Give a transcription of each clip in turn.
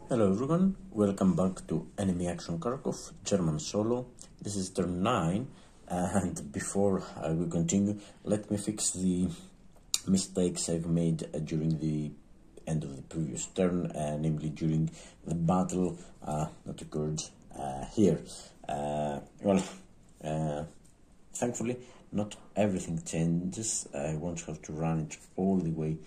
Hello everyone, welcome back to Enemy Action Kharkov, German solo. This is turn 9, and before we continue, let me fix the mistakes I've made during the end of the previous turn, namely during the battle that occurred here. Thankfully, not everything changes. I won't have to run it all the way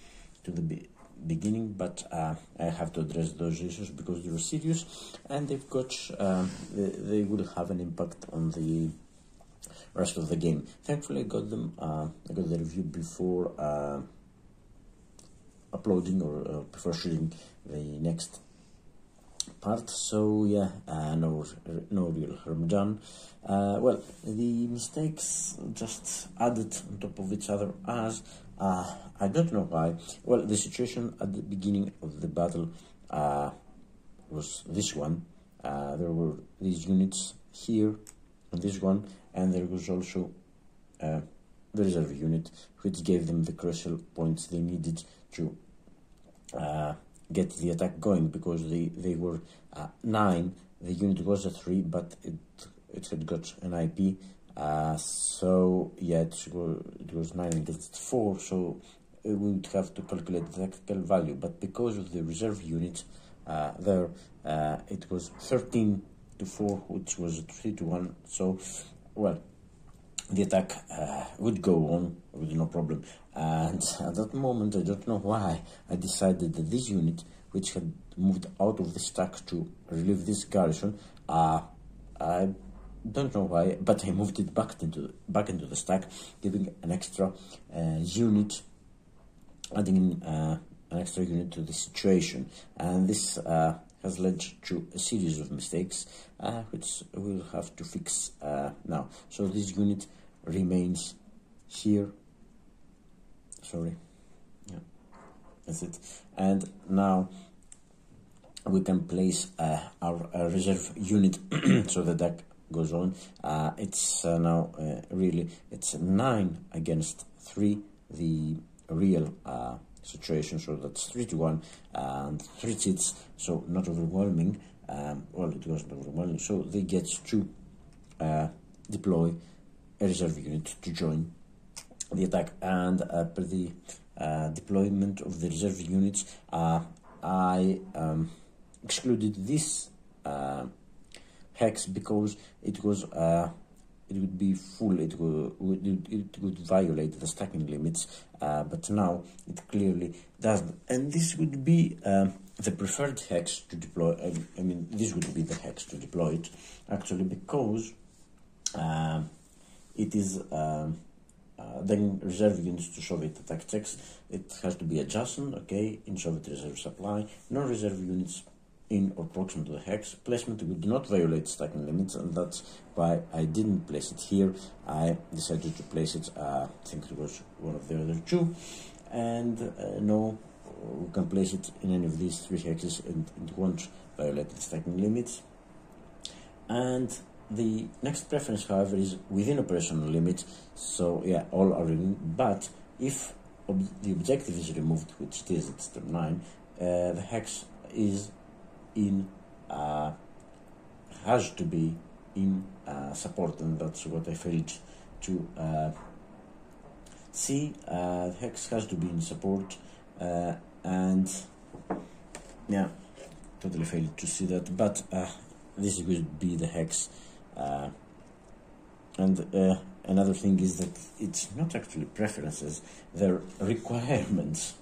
to the beginning, but I have to address those issues because they were serious and they've got they will have an impact on the rest of the game. Thankfully, I got them. I got the review before uploading or before shooting the next part. So yeah, no real harm done. Well, the mistakes just added on top of each other as I don't know why. Well, the situation at the beginning of the battle was this one. There were these units here, and this one, and there was also the reserve unit, which gave them the crucial points they needed to get the attack going, because they were 9. The unit was a 3, but it had got an IP. So yeah, it was 9 against 4, so we would have to calculate the tactical value, but because of the reserve unit there, it was 13 to 4, which was 3 to 1, so well, the attack would go on with no problem. And at that moment, I don't know why, I decided that this unit, which had moved out of the stack to relieve this garrison, I don't know why, but I moved it back into the stack, giving an extra unit, adding in an extra unit to the situation, and this has led to a series of mistakes, which we'll have to fix now. So this unit remains here. Sorry, yeah, that's it. And now we can place our reserve unit so the attack goes on. It's now really it's 9 against 3, the real situation, so that's 3 to 1 and 3 chits, so not overwhelming. Well, it wasn't overwhelming, so they get to deploy a reserve unit to join the attack. And per the deployment of the reserve units, I excluded this hex because it was it would be full, it would violate the stacking limits, but now it clearly doesn't, and this would be the preferred hex to deploy. I mean, this would be the hex to deploy it, actually, because it is then reserve units to Soviet attack checks. It has to be adjacent, okay, in Soviet reserve supply, no reserve units in or proximate to the hex. Placement would not violate stacking limits, and that's why I didn't place it here. I decided to place it, I think it was one of the other two, and no, we can place it in any of these 3 hexes and it won't violate the stacking limits. And the next preference, however, is within operational limits, so yeah, all are in, but if the objective is removed, which it is, it's turn 9, the hex is in has to be in support, and that's what I failed to see. The hex has to be in support, and yeah, totally failed to see that, but this will be the hex. And another thing is that it's not actually preferences, they're requirements.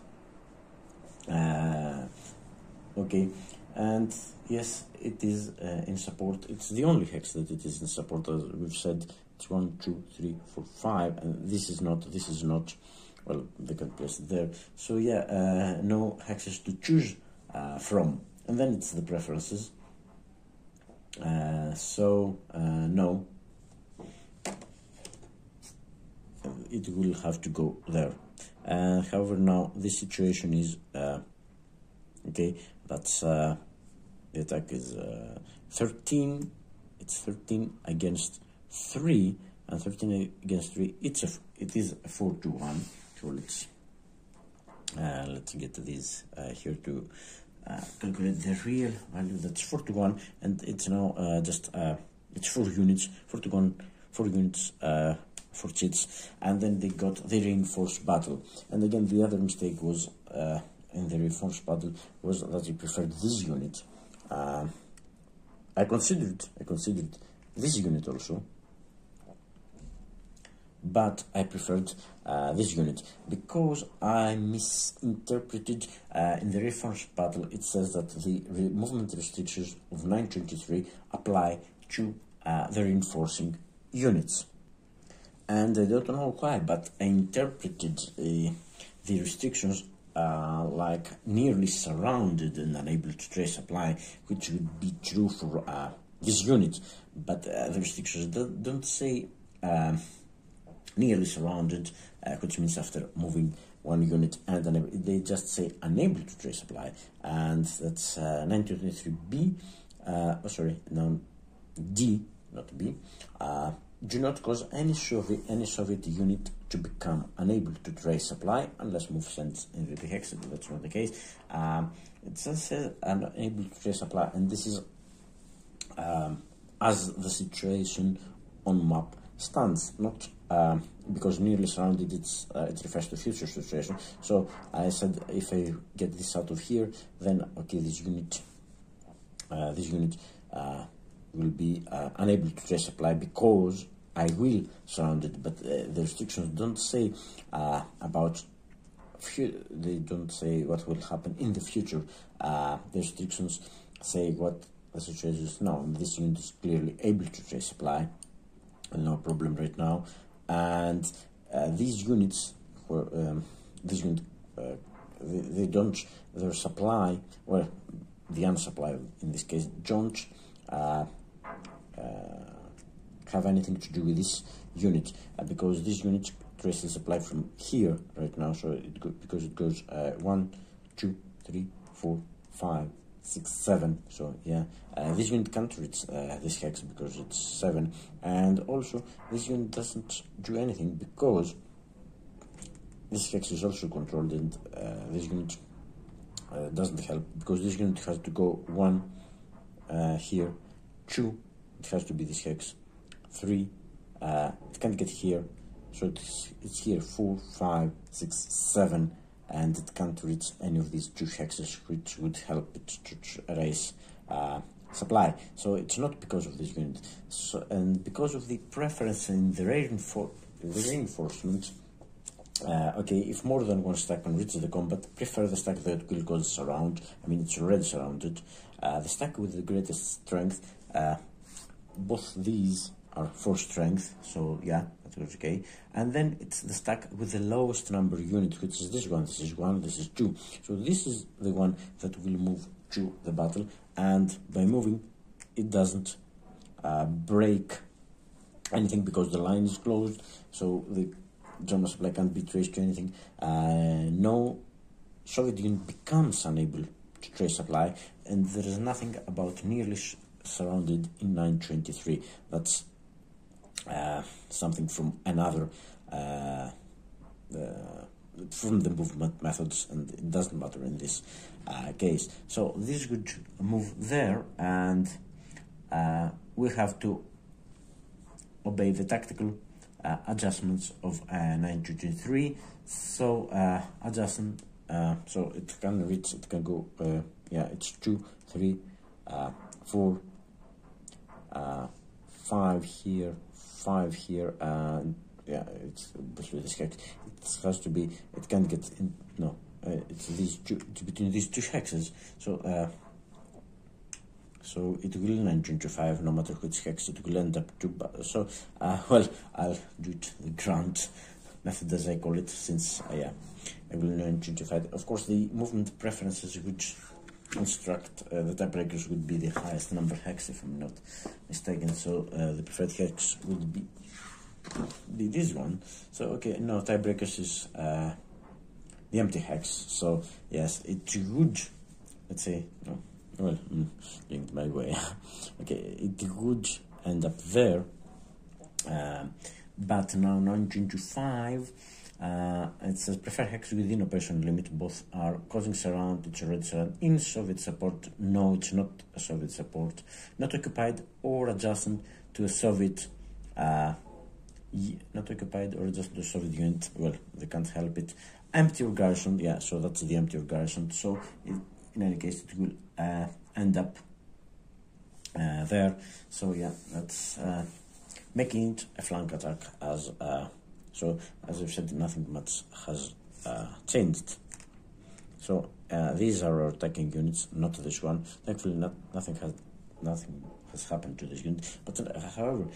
Okay, and yes, it is in support. It's the only hex that it is in support, as we've said. It's 1, 2, 3, 4, 5, and this is not. Well, they can place it there. So yeah, no hexes to choose from, and then it's the preferences. No, it will have to go there. However, now this situation is okay. That's the attack is 13. It's 13 against 3, and 13 against 3. It is a 4 to 1. So let's get this here to calculate the real value, that's 41, and it's now it's 4 units, 41, 4 units for chits, and then they got the reinforced battle. And again, the other mistake was in the reinforced battle was that he preferred this unit. I considered this unit also, but I preferred this unit because I misinterpreted in the reinforced battle. It says that the movement restrictions of 923 apply to the reinforcing units, and I don't know why, but I interpreted the restrictions like nearly surrounded and unable to trace supply, which would be true for this unit, but the restrictions don't say nearly surrounded, which means after moving one unit, and they just say unable to trace supply, and that's 923B, no, D, not B. Do not cause any Soviet unit to become unable to trace supply unless move sends in the hex. That's not the case. It says unable to trace supply, and this is as the situation on map stands, not because nearly surrounded. It refers to future situation. So I said if I get this out of here, then okay, this unit will be unable to trace supply because I will surround it. But the restrictions don't say about they don't say what will happen in the future. The restrictions say what the situation is now. This unit is clearly able to trace supply, no problem right now. And these units were they don't, their supply, well, the unsupplied in this case, don't have anything to do with this unit, because this unit traces supply from here right now. So because it goes 1, 2, 3, 4, 5, 6, 7. So yeah, this unit can't reach this hex because it's 7, and also this unit doesn't do anything because this hex is also controlled, and this unit doesn't help because this unit has to go 1 here, 2, it has to be this hex, 3, it can't get here, so it's here, 4, 5, 6, 7, and it can't reach any of these 2 hexes, which would help it to erase supply. So it's not because of this unit, and because of the preference in the reinforcement. Okay, if more than one stack can reach the combat, prefer the stack that will go surround. I mean, it's already surrounded. The stack with the greatest strength, both these are 4 strength, so yeah, that was okay. And then it's the stack with the lowest number unit, which is this one. This is 1, this is 2. So this is the one that will move to the battle, and by moving, it doesn't break anything because the line is closed, so the German supply can't be traced to anything. No Soviet unit becomes unable to trace supply, and there is nothing about nearly surrounded in 923. That's something from another from the movement methods, and it doesn't matter in this case. So this would move there, and we have to obey the tactical adjustments of 923. So adjustment, so it can reach, it can go, yeah, it's 2, 3, 4, 5 here, 5 here, and yeah, it's this hex. It has to be, it can't get in, no, it's these two, it's between these 2 hexes. So so it will 925, no matter which hex it will end up to. So well, I'll do it the ground method, as I call it, since yeah, I will 925. Of course, the movement preferences would instruct the tiebreakers would be the highest number hex, if I'm not mistaken. So the preferred hex would be this one. So okay, no, tiebreakers is the empty hex. So yes, it would, let's say, no, well, doing it my way. Okay, it would end up there, but now 925 It says prefer hex within operation limit. Both are causing surround. It's already surround in Soviet support. No, it's not a Soviet support. Not occupied or adjacent to a Soviet. Not occupied or adjacent to a Soviet unit. Well, they can't help it. Empty or garrison. Yeah, so that's the empty or garrison. So in any case, it will end up there. So yeah, that's making it a flank attack as. So, as I've said, nothing much has changed. So, these are our attacking units, not this one. Thankfully, nothing has happened to this unit. But, however,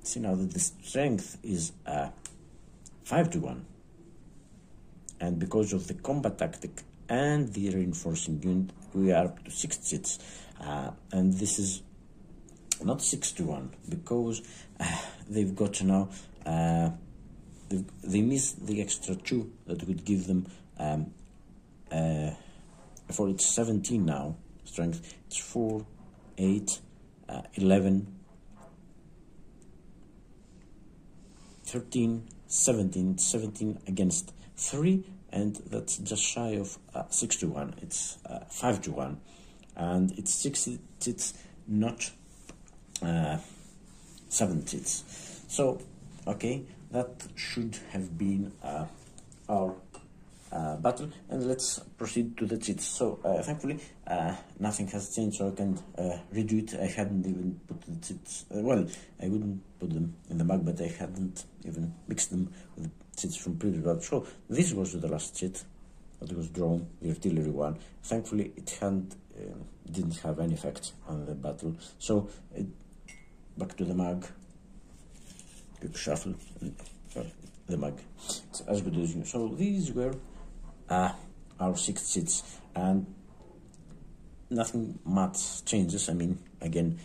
see now that the strength is 5-1. And because of the combat tactic and the reinforcing unit, we are up to 6 chits. And this is not 6-1, because they've got now... they miss the extra 2 that would give them for it's 17 now strength. It's 4, 8, 11, 13, 17 against 3, and that's just shy of 6-1. It's 5-1, and it's 6 chits, not 7 chits. So okay, that should have been our battle, and let's proceed to the chits. So thankfully nothing has changed, so I can redo it. I hadn't even put the chits, well, I wouldn't put them in the mug, but I hadn't even mixed them with the chits from previous battle. So this was the last chit that was drawn, the artillery one. Thankfully it didn't have any effect on the battle, so back to the mug. Quick shuffle, the mug. It's as good as new. So these were our 6 chits, and nothing much changes. I mean, again,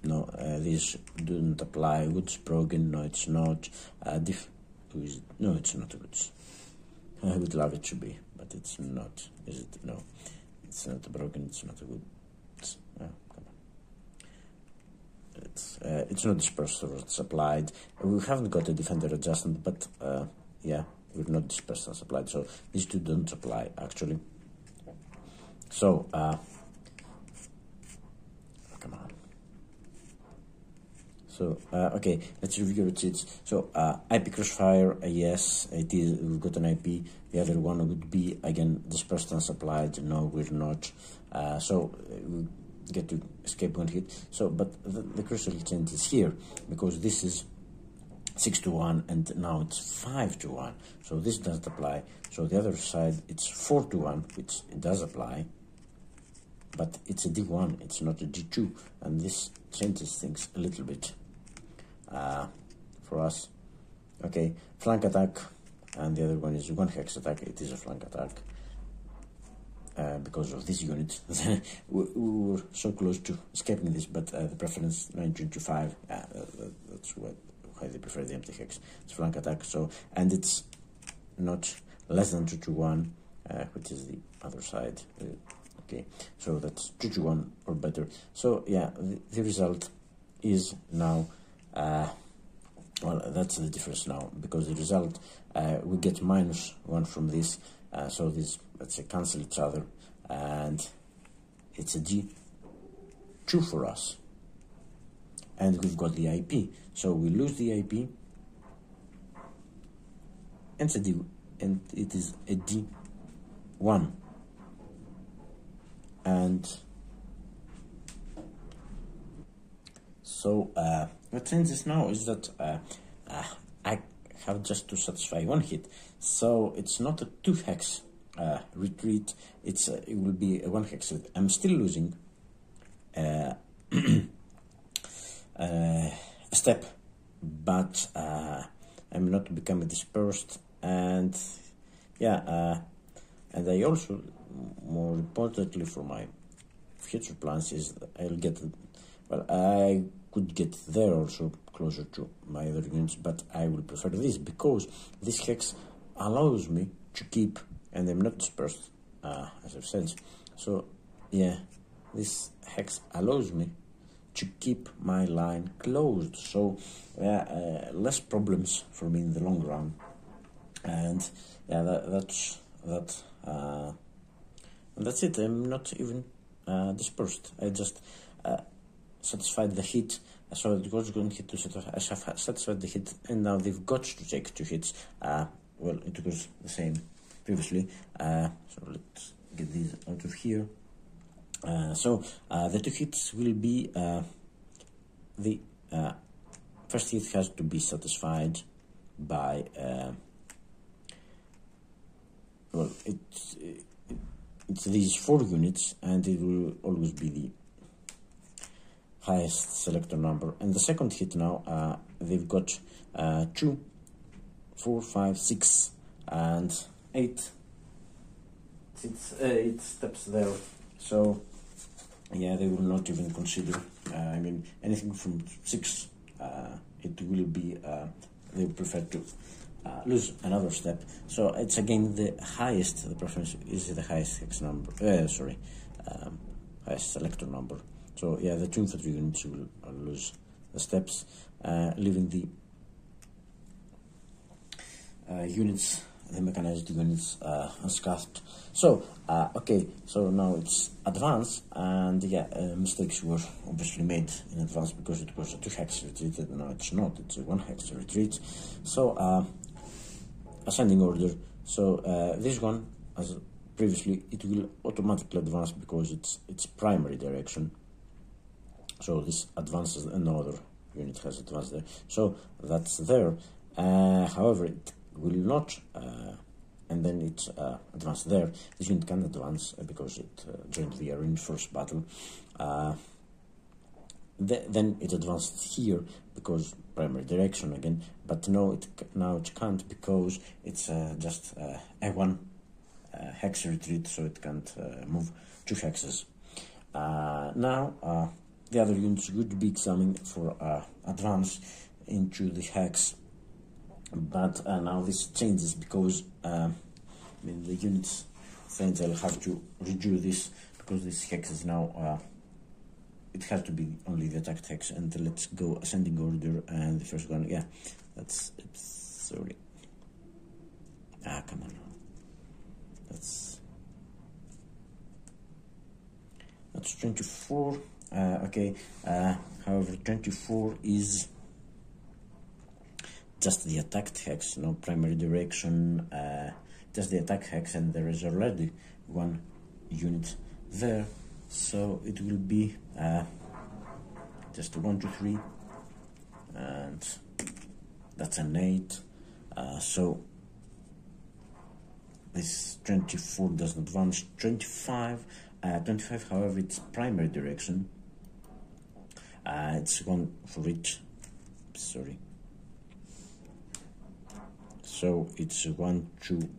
no, these don't apply. Wood's broken. No, it's not. No, it's not a woods. I would love it to be, but it's not. Is it? No, it's not a broken. It's not a wood. Come on. It's not dispersed or supplied. We haven't got a defender adjustment, but yeah, we're not dispersed and supplied, so these two don't apply actually. So come on. So okay, let's review the cheats. So IP crossfire, yes, it is. We've got an IP. The other one would be again dispersed and supplied. No, we're not. So we get to escape one hit. So, but the crucial change is here, because this is 6-1 and now it's 5-1. So this doesn't apply. So the other side, it's 4-1, which it does apply, but it's a D1, it's not a D2, and this changes things a little bit for us. Okay, flank attack, and the other one is 1 hex attack. It is a flank attack. Because of this unit, we were so close to escaping this, but the preference 925, that's why they prefer the empty hex. It's flank attack, so, and it's not less than 2-1, which is the other side. Okay, so that's 2-1 or better. So yeah, the result is now, well, that's the difference now, because the result, we get -1 from this. So this, let's say, cancel each other, and it's a D2 for us, and we've got the IP. So we lose the IP, and it is a D1, and so what changes now is that I have just to satisfy 1 hit, so it's not a 2 hex retreat. It will be a 1 hex. I'm still losing a step, but I'm not becoming dispersed, and yeah, and I also, more importantly for my future plans, is I'll get, well, I could get there also closer to my other units, but I will prefer this, because this hex allows me to keep, and I'm not dispersed, as I've said. So yeah, this hex allows me to keep my line closed, so yeah, less problems for me in the long run. And yeah, that's that. And that's it. I'm not even dispersed. I just satisfied the hit. So it was going hit to I have satisfied the hit, and now they've got to take 2 hits. Well, it was the same previously. So let's get these out of here. So the 2 hits will be the first hit has to be satisfied by well, it's these 4 units, and it will always be the highest selector number. And the second hit now, they've got 2, 4, 5, 6, and 8. It's 8 steps there. So yeah, they will not even consider. I mean, anything from 6, it will be. They prefer to lose another step. So it's again the highest. The preference is the highest hex number. Highest selector number. So yeah, the 2 infantry units will lose the steps, leaving the units, the mechanized units, unscathed. So okay, so now it's advance, and yeah, mistakes were obviously made in advance because it was a 2 hex retreat, and now it's not. It's a 1 hex retreat. So ascending order. So this one, as previously, it will automatically advance because it's primary direction. So this advances, another unit has advanced there. So that's there. However, it will not, and then it's advanced there. This unit can advance because it joined the area in first battle. Then it advanced here because primary direction again. But no, now it can't because it's just a 1 hex retreat, so it can't move 2 hexes. Now the other units would be examining for advance into the hex, but now this changes because I mean, the units friends, I'll have to redo this because this hex is now it has to be only the attacked hex. And let's go ascending order, and the first one, yeah, that's it. Sorry, come on, that's 24. Okay, however, 24 is just the attacked hex, no primary direction, just the attack hex, and there is already 1 unit there, so it will be just 1, 2, 3, and that's an 8. So this 24 doesn't advance. 25, however, it's primary direction. It's 1 for each. Sorry. So it's 1, 2,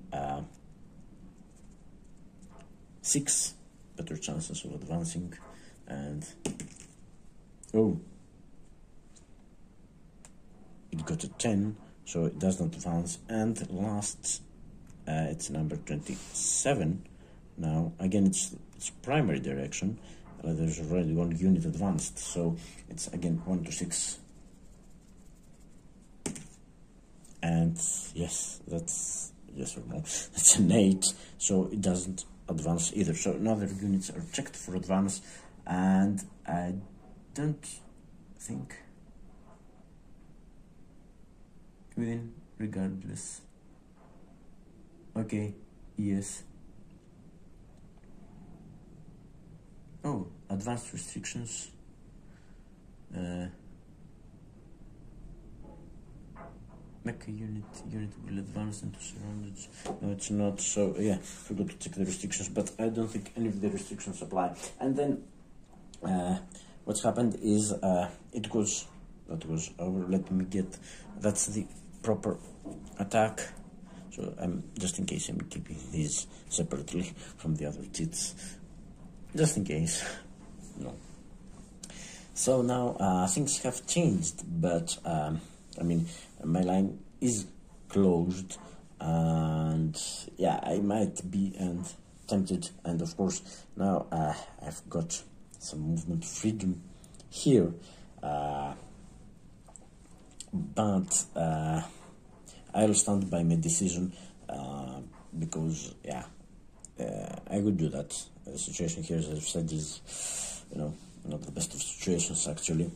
6 better chances of advancing, and oh, it got a 10, so it does not advance. And last, it's number 27. Now again, it's primary direction. There's already 1 unit advanced, so it's again 1 to 6. And yes, that's yes or no. That's an 8, so it doesn't advance either. So now the units are checked for advance, and I don't think within regardless. Okay, yes. Oh, advanced restrictions. Mecha unit will advance into surrounded. No, it's not. So yeah, forgot to check the restrictions, but I don't think any of the restrictions apply. And then what's happened is that was over. Let me get. That's the proper attack. So just in case I'm keeping these separately from the other cheats, just in case. No. So now things have changed, but I mean, my line is closed, and yeah, I might be tempted, and of course now I've got some movement freedom here, but I'll stand by my decision, because yeah, I would do that. The situation here, as I've said, is, you know, not the best of situations actually.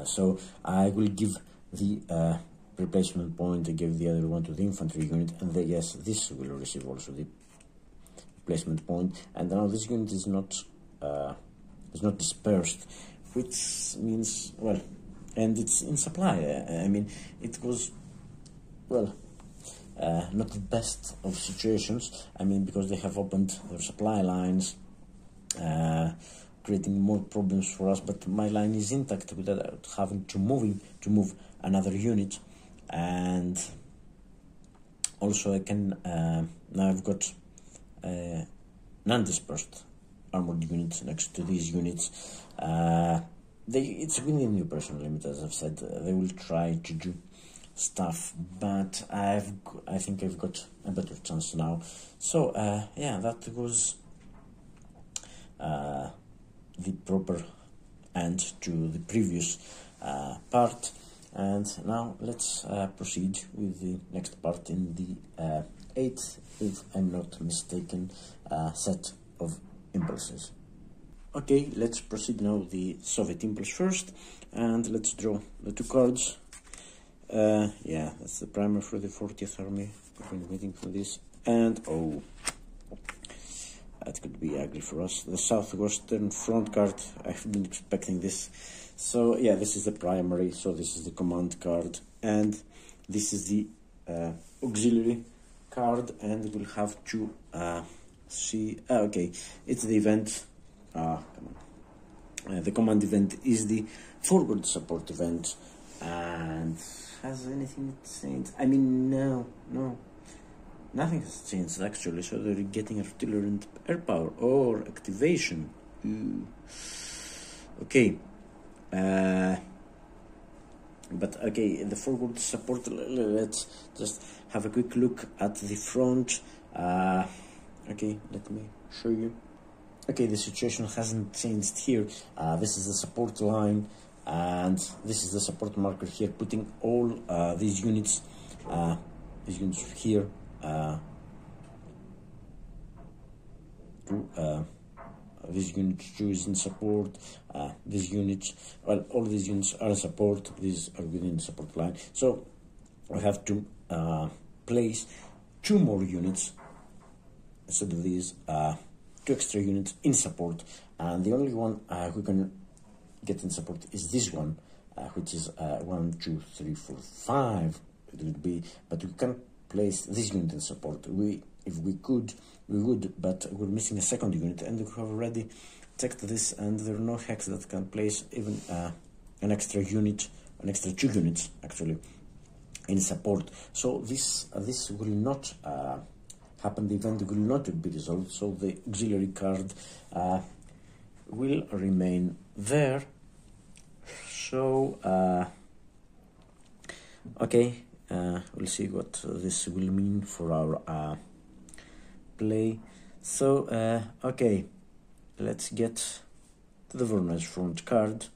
So I will give the replacement point. I give the other one to the infantry unit, and yes, this will receive also the replacement point. And now this unit is not dispersed, which means, well, and it's in supply. I mean, it was, well, not the best of situations. I mean, because they have opened their supply lines, creating more problems for us. But my line is intact without having to move another unit, and also I can now I've got non-dispersed armored units next to these units. It's within new personal limit, as I've said. They will try to do stuff, but I think I've got a better chance now. So yeah, that was the proper end to the previous part, and now let's proceed with the next part in the 8th, if I'm not mistaken, set of impulses. Okay, let's proceed now the Soviet impulse first, and let's draw the 2 cards. Yeah, that's the primer for the 40th Army. I've been waiting for this, and oh, that could be ugly for us. The Southwestern Front card, I've been expecting this. So yeah, this is the primary, so this is the command card, and this is the auxiliary card, and we'll have to see. Okay, it's the event. Come on. The command event is the forward support event, and has anything changed? I mean, no, nothing has changed actually. So they're getting artillery and air power or activation. Okay, but okay, the forward support. Let's just have a quick look at the front. Okay, let me show you. Okay, the situation hasn't changed here. This is the support line, and this is the support marker here, putting all these units here to this unit 2 is in support. These units, well, all these units are in support. These are within the support line. So we have to place 2 more units instead of these. 2 extra units in support, and the only one who can get in support is this one, which is 1, 2, 3, 4, 5. It would be, but we can place this unit in support. If we could, we would, but we're missing a second unit, and we have already checked this, and there are no hacks that can place even an extra unit, an extra 2 units actually in support. So this will not happen. The event will not be resolved, so the auxiliary card will remain there. So okay, we'll see what this will mean for our play. So okay, let's get to the Voronezh front card,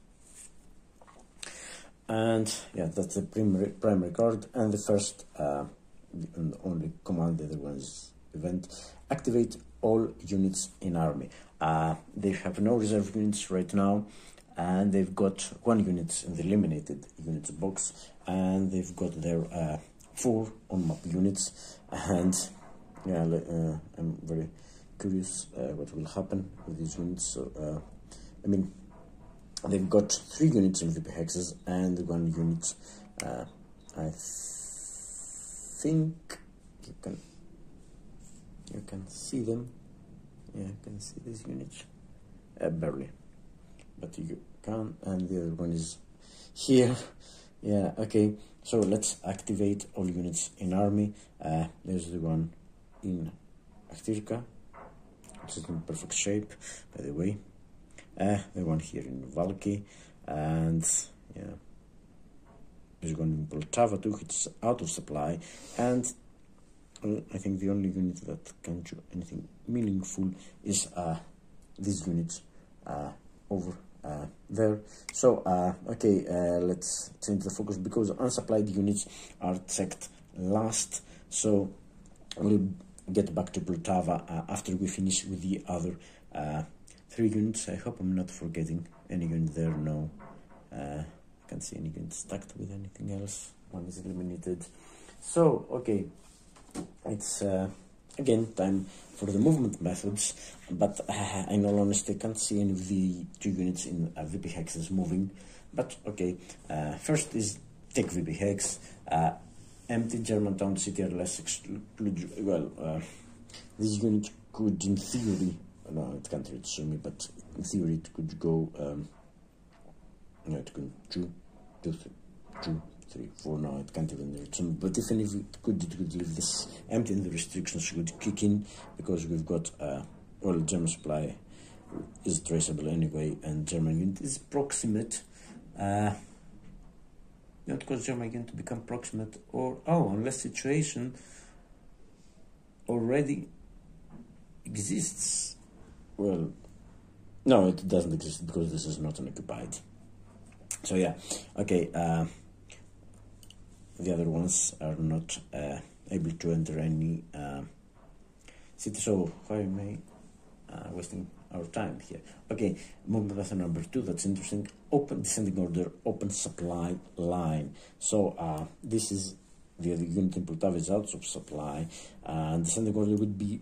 and yeah, that's the primary card, and the first and only command. The other one is event. Activate all units in army. They have no reserve units right now, and they've got 1 unit in the eliminated units box, and they've got their 4 on-map units. And yeah, I'm very curious what will happen with these units. So I mean, they've got 3 units in VP hexes and 1 unit. I think you can see them. Yeah, you can see these units barely, but you can. And the other one is here. Yeah, okay, so let's activate all units in army. There's the one in Akhtirka, which is in perfect shape, by the way. The one here in Valky, and yeah, there's one in Poltava too, which is out of supply. And I think the only unit that can do anything meaningful is these units over there. So okay, let's change the focus because unsupplied units are checked last. So we'll get back to Poltava after we finish with the other 3 units. I hope I'm not forgetting any unit there. No, I can't see any unit stacked with anything else. One is eliminated. So okay, it's again time for the movement methods, but in all honesty I can't see any of the 2 units in VP hexes moving. But okay, first is take VP hex, empty Germantown CTRLS exclude. Well, this unit could in theory, no, it can't reach me, but in theory it could go, no, it could 2, 3, 4, no, it can't even reach me, but even if it could leave this empty and the restrictions would kick in, because we've got, well, German supply is traceable anyway, and German unit is proximate, not cause German unit to become proximate, or, oh, unless situation already exists. Well, no, it doesn't exist because this is not unoccupied. So yeah, okay, the other ones are not able to enter any city, so why am I wasting our time here? Okay, movement method number 2, that's interesting. Open descending order, open supply line. So this is the unit in Poltava is out of supply, and descending order would be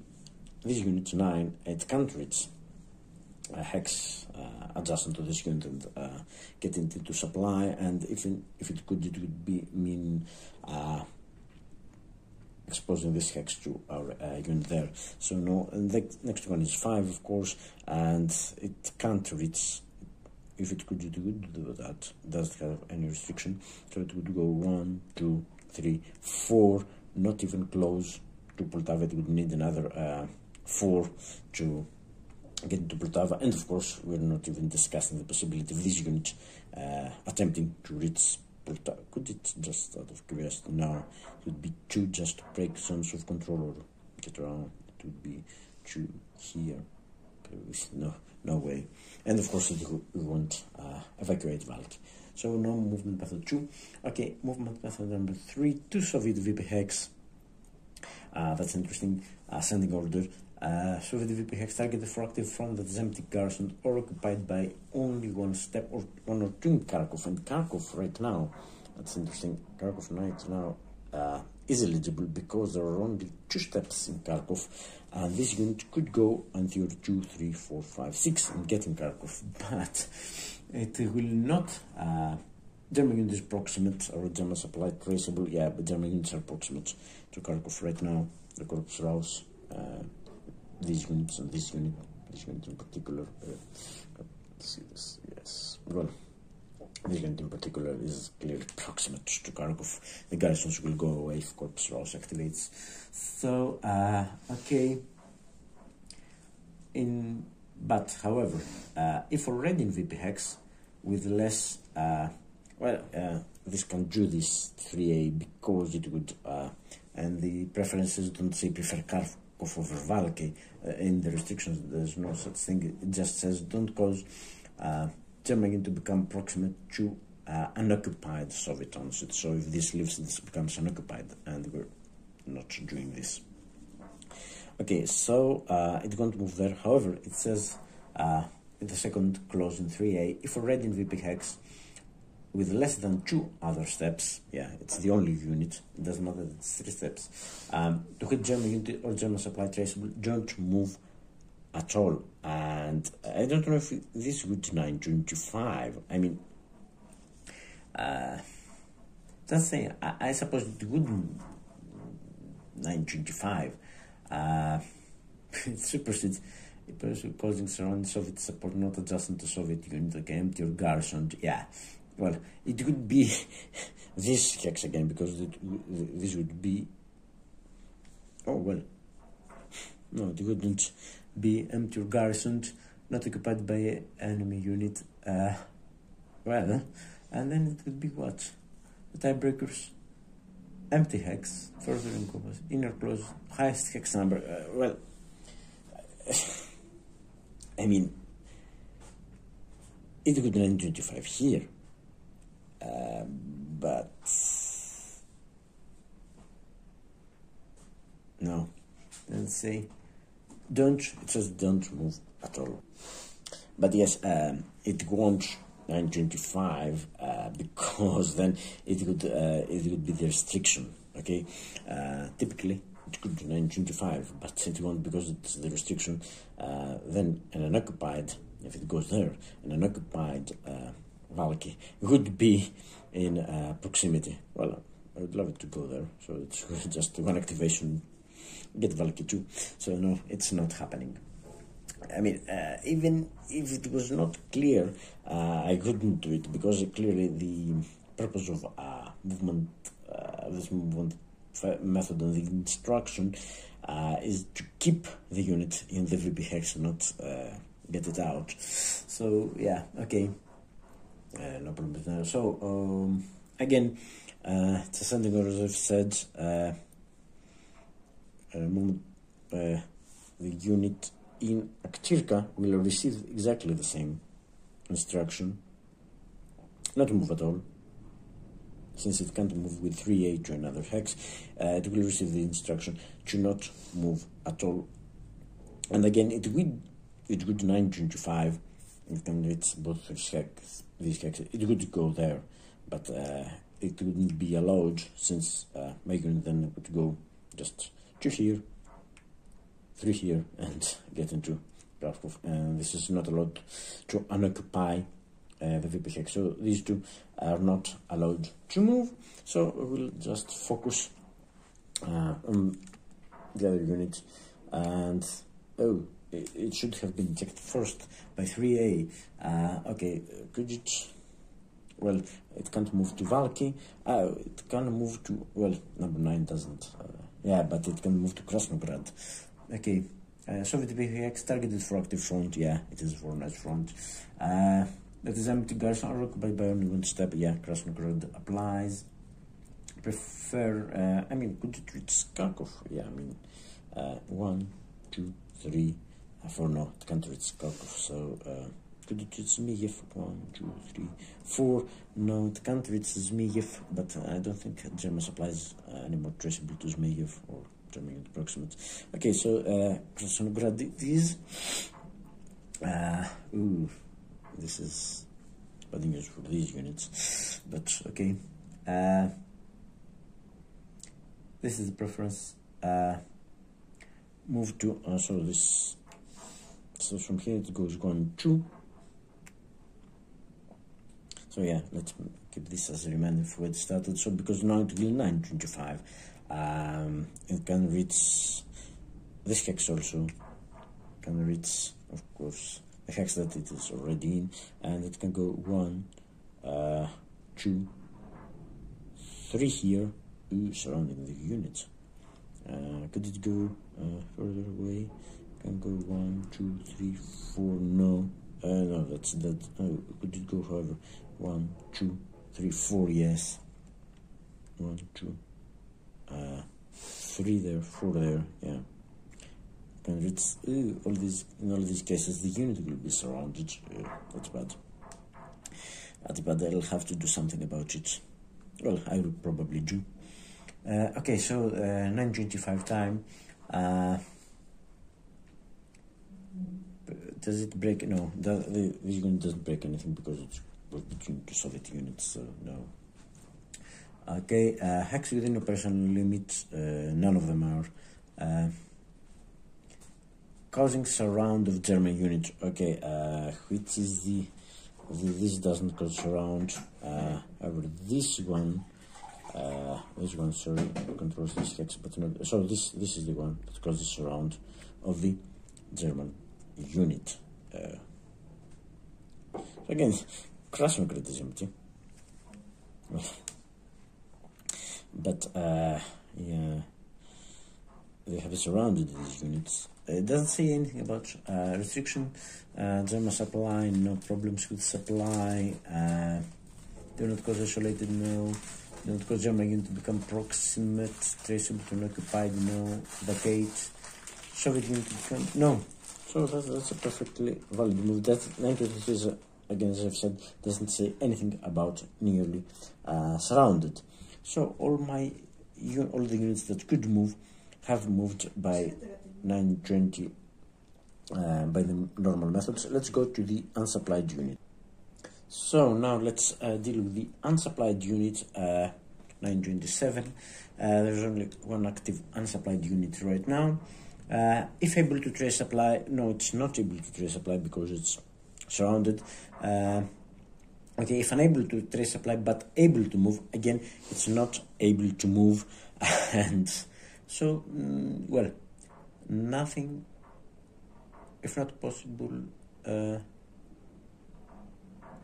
this unit 9. It can't reach a hex adjacent to this unit and get into supply, and if it could, it would be mean exposing this hex to our unit there. So no, and the next one is 5, of course, and it can't reach. If it could do that, it doesn't have any restriction, so it would go 1, 2, 3, 4, not even close to Poltava. It would need another 4 to get into Poltava, and of course we're not even discussing the possibility of this unit attempting to reach Poltava. Could it, just out of curiosity, no, it would be 2 just to break zones of control or get around. It would be 2 here. No way. And of course we won't evacuate Valk. So no movement method 2. Okay, movement method number 3, 2 Soviet VP hex. That's interesting. Sending order. Soviet VP hex target the active front that is empty, garrisoned, or occupied by only 1 step or 1 or 2 in Kharkov. And Kharkov right now, that's interesting. Kharkov right now is eligible because there are only 2 steps in Kharkov, and this unit could go until 2, 3, 4, 5, 6 and get in Kharkov, but it will not. German unit is proximate, or German supply traceable. Yeah, but German units are proximate to Kharkov right now. The Corps Raus, these units and this unit in particular. Let's see this. Yes, well, this unit in particular is clearly proximate to Kharkov. The garrisons will go away if Corps Raus activates. So okay. But however, if already in VP hex with less, this can do this 3A because it would, and the preferences don't say prefer Kharkov over Valky. In the restrictions, there's no such thing. It just says don't cause Germany to become proximate to unoccupied Soviet onset. So if this leaves, this becomes unoccupied, and we're not doing this. Okay, so it won't move there. However, it says in the second clause in 3A, if already in VP hex with less than 2 other steps, yeah, it's the only unit, it doesn't matter that it's 3 steps, to hit German unit or German supply traceable, don't move at all. And I don't know if this would 925. I mean, just saying, I suppose it wouldn't 925. It supersedes causing surrounding Soviet support not adjacent to Soviet unit, okay, empty or garrisoned. Yeah, well, it would be this hex again, because this would be, oh well, no, it wouldn't be empty or garrisoned, not occupied by an enemy unit. Well, and then it would be what? The tiebreakers. Empty hex, further encompass, inner clause, highest hex number. Well, I mean, it could be 925 here, but no. Let's say it says don't move at all. But yes, it won't 925 because then it would be the restriction. Okay, typically it could do 925, but it won't because it's the restriction. Then an unoccupied, if it goes there, an unoccupied Valky would be in proximity. Well, I would love it to go there, so it's just one activation, get Valky 2. So no, it's not happening. I mean, even if it was not clear, I couldn't do it because clearly the purpose of movement, this movement method and the instruction is to keep the unit in the VP hex and not get it out. So yeah, okay, no problem with that. So again, it's ascending order, as I've said. Movement, the unit in Aktirka will receive exactly the same instruction, not to move at all. Since it can't move with 3A to another hex, it will receive the instruction to not move at all. And again, it would 925. It can reach both these hexes. It would go there, but it wouldn't be allowed since my unit then would go just 2 here, 3 here, and get into Kharkov. And this is not allowed to unoccupy the VP hex. So these two are not allowed to move. So we'll just focus on the other unit. And it should have been checked first by 3A. Okay, could it? Well, it can't move to Valky. It can move to, well, number 9 doesn't. Yeah, but it can move to Krasnograd. Okay, Soviet VPX targeted for active front. Yeah, it is for nice front. That is empty garrison are occupied by only one step. Yeah, Krasnograd applies. Prefer, I mean, could it reach Kharkov? Yeah, I mean, 1, 2, 3, 4. No, it can't reach Kharkov. So, could it reach Zmiev? 1, 2, 3, 4. No, it can't reach Zmiev, but I don't think German supplies any more traceable to Zmiev or German approximate. Okay, so Krasnograd it is. This is bad news for these units, but okay. This is the preference. Move to so this. So from here it goes 1, 2. So yeah, let's keep this as a reminder for where it started. So because now it will 925, it can reach this hex also. Can reach, of course, the hex that it is already in, and it can go 1, 2, 3 here, surrounding the units. Could it go further away? Can go 1, 2, 3, 4. No, no, that's that. Oh, could it go however? 1, 2, 3, 4. Yes. 1, 2, 3 there, 4 there. Yeah. Can reach all these. In all these cases, the unit will be surrounded. That's bad. That's bad. I'll have to do something about it. Well, I will probably do. Okay, so 925 time. Does it break? No, the unit doesn't break anything because it's between two Soviet units, so no. Okay, hex within operational limits, none of them are. Causing surround of German units. Okay, which is this doesn't cause surround. However, this one, sorry, controls this hex, but not. So this is the one that causes surround of the German unit. Again, Krasnograd is empty. But yeah, they have surrounded these units. It doesn't say anything about restriction. German supply, no problems with supply. Do not cause isolated, no. Do not cause German unit to become proximate, traceable to an occupied, no. Vacate. Soviet unit to become, no. So that's a perfectly valid move. That 923 is again, as I've said, doesn't say anything about nearly surrounded. So all the units that could move have moved by 920 by the normal methods. Let's go to the unsupplied unit. So now let's deal with the unsupplied unit 927. There's only one active unsupplied unit right now. If able to trace supply, no, it's not able to trace supply because it's surrounded. Okay, if unable to trace supply but able to move, again, it's not able to move. And so, well, nothing, if not possible, okay,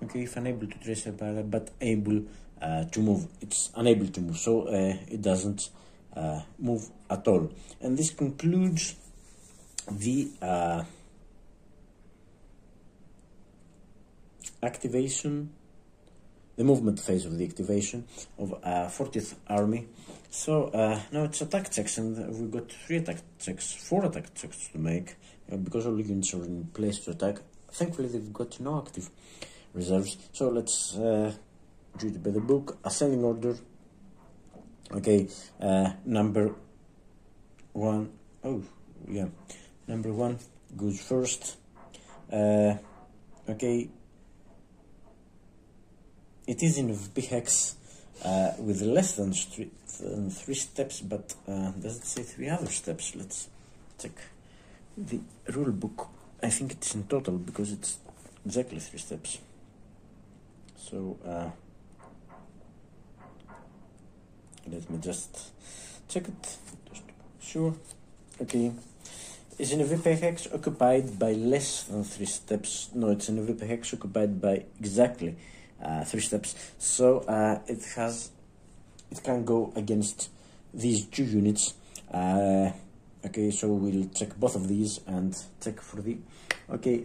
if unable to trace supply but able to move, it's unable to move, so it doesn't move at all. And this concludes the activation, the movement phase of the activation of 40th Army. So now it's attack checks, and we've got 4 attack checks to make, because all the units are in place to attack. Thankfully they've got no active reserves, so let's do it by the book. Ascending order. Okay, number 1, oh yeah, number 1 goes first. Okay, it is in VP hex with less than 3 steps, but does it say 3 other steps? Let's check the rule book. I think it's in total because it's exactly 3 steps. So let me just check it, just sure. Okay, is in a VP hex occupied by less than 3 steps? No, it's in a VP hex occupied by exactly 3 steps. So it can go against these 2 units. Okay, so we'll check both of these and check for the. Okay,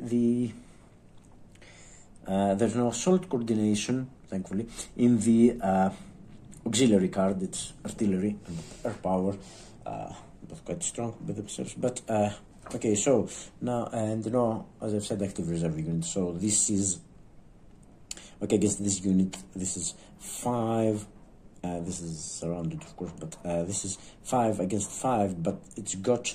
there's no assault coordination, thankfully, in the auxiliary card. It's artillery and air power, both quite strong by themselves. But okay, so now, and no, as I've said, active reserve unit. So this is okay against this unit. This is 5. This is surrounded, of course, but this is 5 against 5. But it's got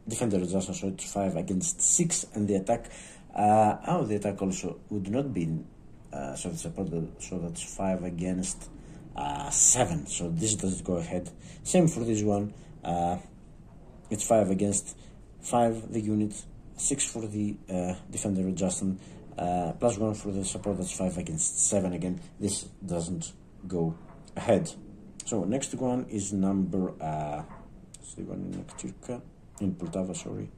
defender adjustment, so it's 5 against 6, and the attack. The attack also would not be so it's supported, so that's 5 against 7, so this doesn't go ahead. Same for this one, it's 5 against 5 the unit, 6 for the defender adjustment, plus 1 for the support, that's 5 against 7 again. This doesn't go ahead. So next one is number the one in Aktirka, in Poltava, sorry.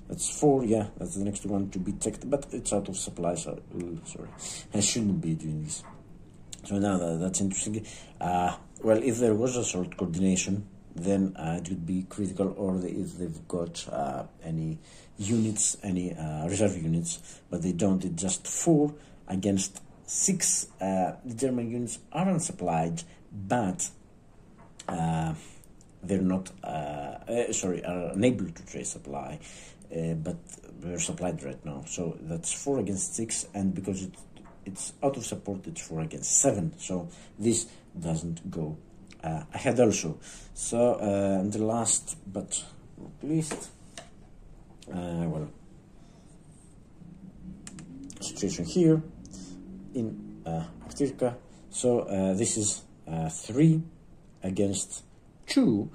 That's 4, yeah, that's the next one to be checked, but it's out of supply, so sorry, I shouldn't be doing this. So now that's interesting. Well, if there was assault coordination, then it would be critical, or if they've got any units, any reserve units, but they don't. It's just 4 against 6. The German units are unsupplied, but they're not, are unable to trace supply. But they're supplied right now, so that's 4 against 6, and because it's out of support, it's 4 against 7, so this doesn't go ahead also. So and the last but not least, well, situation here in Aktirka. So this is 3 against 2,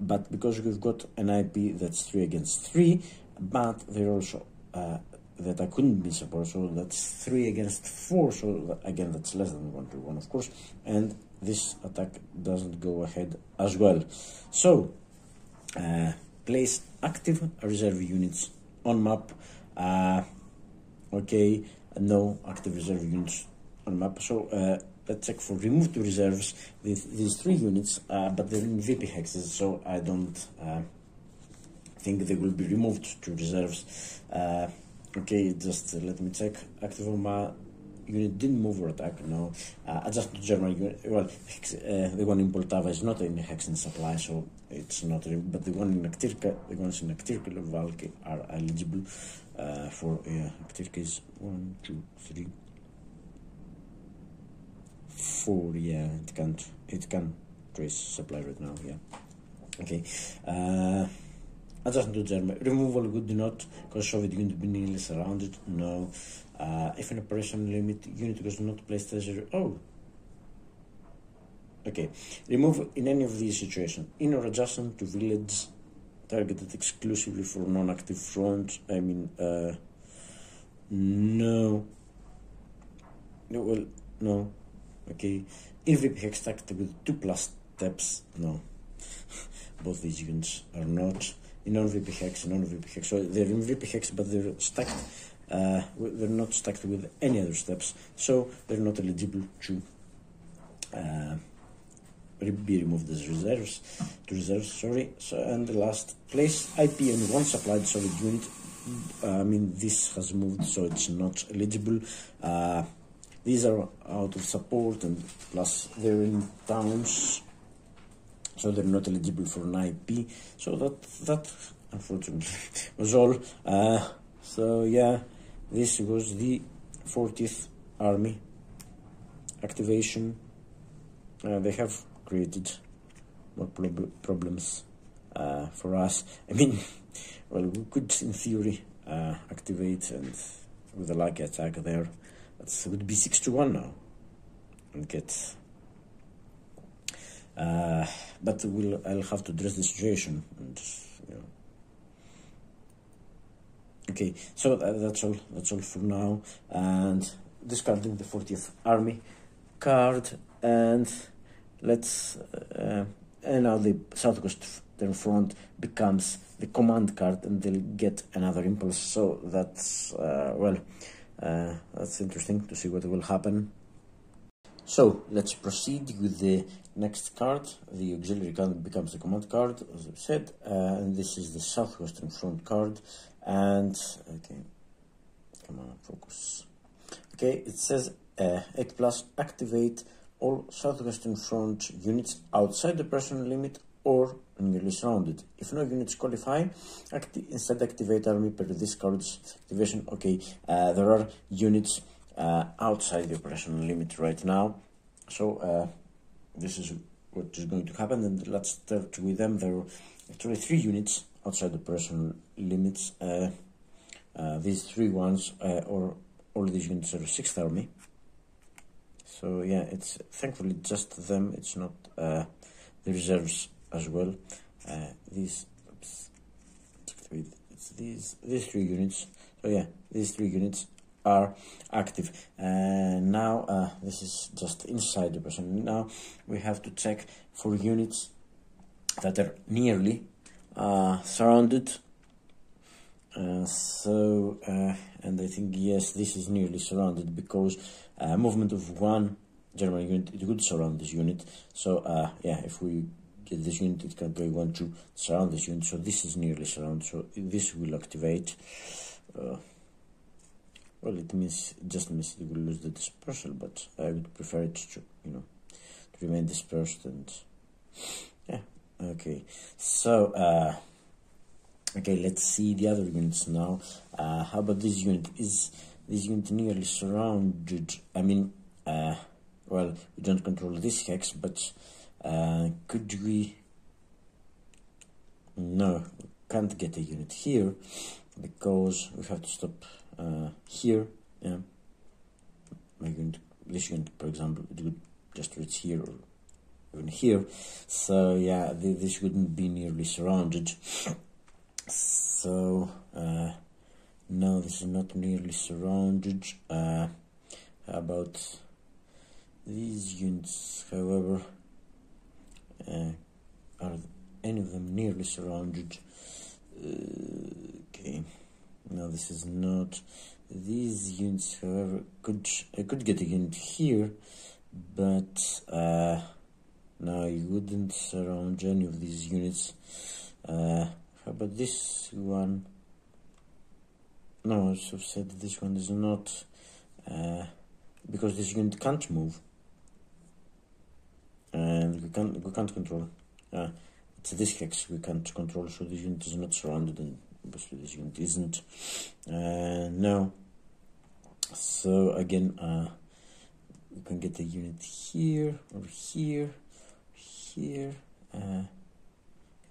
but because we've got an IP that's 3 against 3, but they're also that I couldn't be supported, so that's 3 against 4, so again that's less than 1 to 1, of course, and this attack doesn't go ahead as well. So place active reserve units on map. Okay, no active reserve units on map, so let's check for remove to reserves these 3 units, but they're in VP hexes, so I don't think they will be removed to reserves. Okay, just let me check. Active on unit didn't move or attack. No. Adjust to German unit. Well, the one in Poltava is not in hex and supply, so it's not. But the one in Aktirka, the ones in Aktirka and Valky are eligible for. Aktirka is 1, 2, 3, 4. Yeah, it can trace supply right now. Yeah. Okay. Adjustment to German. Removal would not cause Soviet unit to be nearly surrounded. No. If an operation limit unit was not placed as a... Oh. Okay. Remove in any of these situations. In or adjacent to village targeted exclusively for non-active front. I mean, no. Well, no. Okay. In VP hex stacked with 2+ steps. No. Both these units are not. In non-VP hex and non-VP hex. So they're in VP hex, but they're stacked. They're not stacked with any other steps, so they're not eligible to be removed as reserves. So, and the last place, IP and one supplied solid unit. I mean, this has moved, so it's not eligible. These are out of support, and plus they're in towns, so they're not eligible for an IP. So that unfortunately was all. So yeah, this was the 40th Army activation. They have created more problems for us. I mean, well, we could in theory activate, and with a lucky attack there, that would be 6-1 now, and get. But I'll have to address the situation, and you know. Okay, so that's all for now, and discarding the 40th Army card, and let's and now the Southwestern Front becomes the command card, and they'll get another impulse. So that's that's interesting to see what will happen. So let's proceed with the next card. The auxiliary card becomes the command card, as I said, and this is the Southwestern Front card. And okay, come on, focus. Okay, it says 8+, activate all Southwestern Front units outside the personal limit or nearly surrounded. If no units qualify, instead activate army per this card's activation. Okay, there are units outside the operational limit right now, so this is what is going to happen, and let's start with them. There are actually 3 units outside the personal limits. These 3 ones, or all these units are 6th Army. So yeah, it's thankfully just them. It's not the reserves as well. These, oops, it's these 3 units. So yeah, these 3 units are active. Now this is just inside the person. Now we have to check for units that are nearly surrounded. And I think yes, this is nearly surrounded, because movement of 1 German unit, it would surround this unit. So yeah, if we get this unit, it can go 1 to surround this unit. So this is nearly surrounded, so this will activate. Well, it just means it will lose the dispersal, but I would prefer it to, you know, to remain dispersed. And yeah, okay. So okay, let's see the other units now. How about this unit? Is this unit nearly surrounded? I mean, well, we don't control this hex, but could we? No, we can't get a unit here, because we have to stop here. Yeah, this unit, for example, it would just reach here or even here. So yeah, this wouldn't be nearly surrounded. So no, this is not nearly surrounded. How about these units, however? Are any of them nearly surrounded? Okay, no, this is not. These units, however, I could get a unit here, but no, you wouldn't surround any of these units. How about this one? No, as I've said, this one is not because this unit can't move, and we can't control. It's this hex we can't control, so this unit is not surrounded, and obviously this unit isn't. No. So again, we can get a unit here or here, here.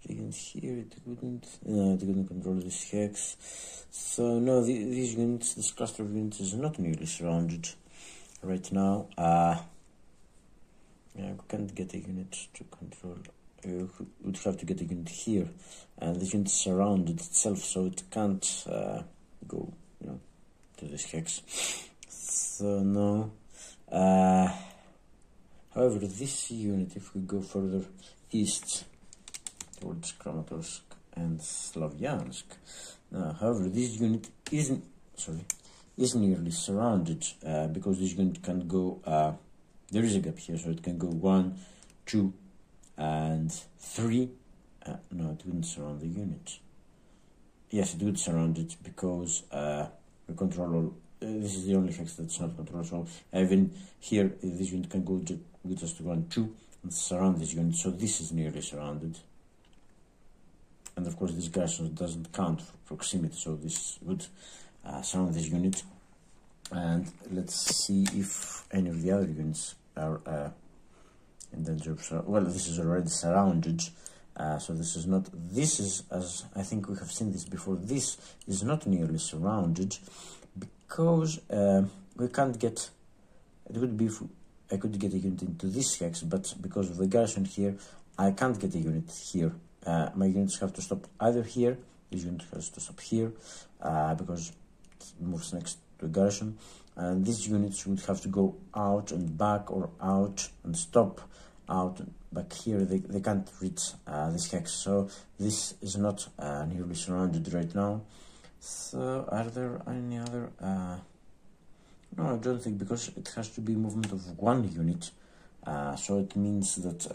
Again here, it couldn't control this hex. So no, these units, this cluster of units is not nearly surrounded right now. Yeah, we can't get a unit to control. We would have to get a unit here, and this unit is surrounded itself, so it can't go, to this hex. So no. However, this unit, if we go further east towards Kramatorsk and Slavyansk, however, this unit is nearly surrounded, because this unit can go. There is a gap here, so it can go 1, 2, and 3. No, it wouldn't surround the unit. Yes, it would surround it, because we control all. This is the only hex that's not controlled. So even here, this unit can go with just 1, 2, and surround this unit. So this is nearly surrounded. And of course, this garrison doesn't count for proximity, so this would surround this unit. And let's see if any of the other units are in danger of. Well, this is already surrounded, so this is not. This is, as I think we have seen this before. This is not nearly surrounded, because we can't get. It would be if I could get a unit into this hex, but because of the garrison here, I can't get a unit here. My units have to stop either here. This unit has to stop here, because it moves next to a garrison. And these units would have to go out and back, or out and stop, out and back here. They can't reach this hex, so this is not nearly surrounded right now. So are there any other? No, I don't think, because it has to be movement of 1 unit. So it means that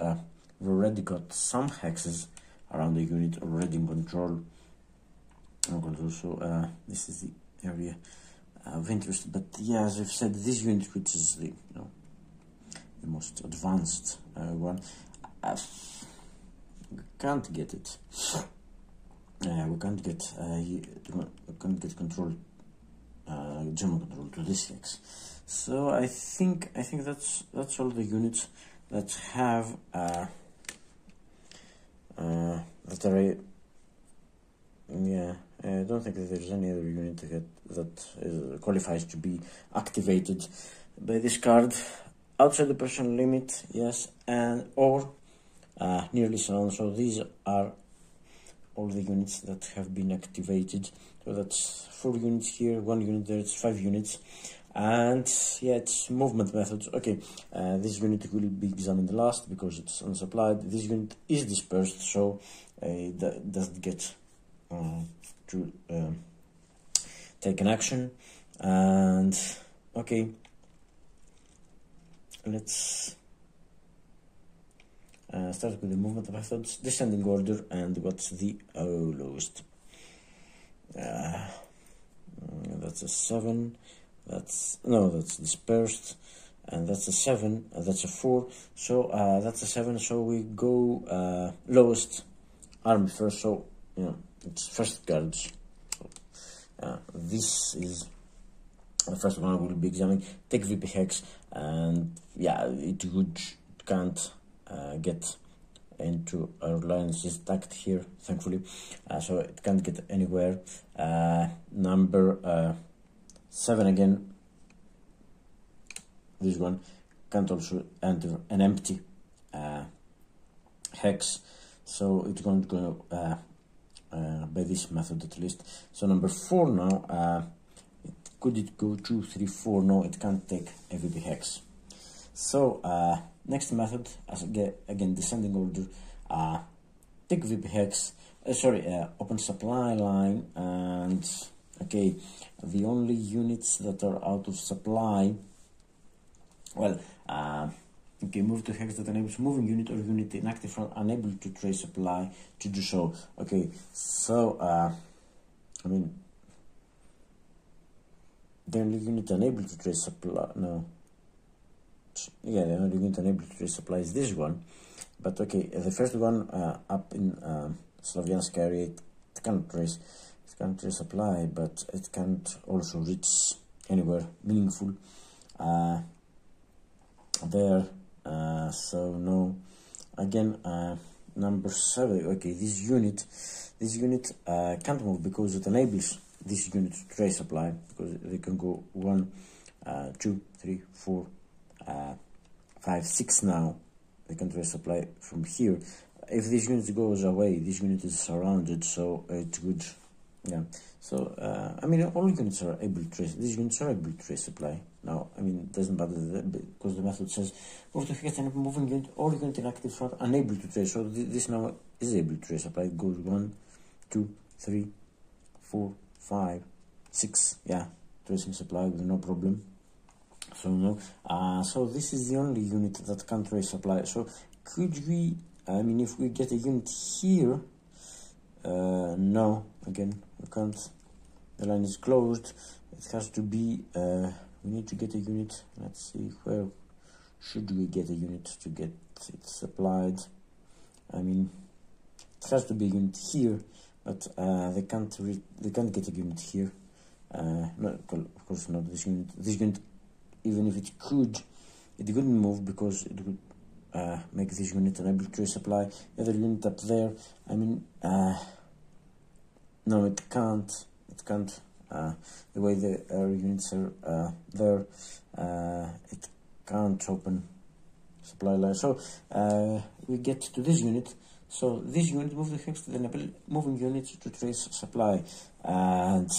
we've already got some hexes around the unit already in control. So this is the area of interest. But yeah, as I've said, this unit, which is the the most advanced one, we can't get it. We can't get control, German control to this hex. So I think that's all the units that have that are. Yeah, I don't think that there's any other unit that qualifies to be activated by this card outside the personal limit. Yes, and or nearly surrounded. So these are all the units that have been activated. So that's 4 units here, 1 unit there, it's 5 units. And yeah, it's movement methods. Okay, this unit will be examined last because it's unsupplied. This unit is dispersed, so it doesn't get to take an action. And okay, let's start with the movement methods, descending order, and what's the lowest. That's a 7. That's dispersed, and that's a 7. That's a 4. So that's a 7. So we go lowest army first. So it's first guards. So this is the first one we'll be examining. Take VP hex, and yeah, it can't get into our lines. It's stacked here, thankfully, so it can't get anywhere. Number 7 again. This one can't also enter an empty hex, so it's going to go by this method at least. So number 4 now. Could it go 2, 3, 4? No, it can't take a VP hex. So next method, again descending order. Take VP hex. Open supply line, and okay, the only units that are out of supply. Well, okay, move to hex that enables moving unit or unit in active front unable to trace supply to do so. Okay, so I mean, the only unit unable to trace supply. No, yeah, the only unit unable to resupply is this one. But okay, the first one up in Slavyansk area, it can't resupply, but it can't also reach anywhere meaningful there. So no, again, number 7. Okay, this unit can't move because it enables this unit to resupply, because they can go 1, 2, 3, 4, 5, 6 now. They can resupply from here. If this unit goes away, this unit is surrounded, so it would, yeah. So I mean, all units are able to these units are able to resupply. Now, I mean, it doesn't matter because the method says move to fixed and moving unit or unit in active front unable to trace. So this now is able to resupply. It goes 1, 2, 3, 4, 5, 6. Yeah, tracing supply with no problem. So no, so this is the only unit that can't resupply. So could we, I mean, if we get a unit here, no, again, we can't, the line is closed. It has to be, we need to get a unit. Let's see, where should we get a unit to get it supplied? I mean, it has to be a unit here, but they can't get a unit here. No, of course not. This unit, even if it could, it wouldn't move because it would make this unit unable to resupply. The other unit up there, I mean, no, it can't. It can't. The way the units are there, it can't open supply line. So we get to this unit. So this unit moves the hex to the enable moving unit to trace supply. And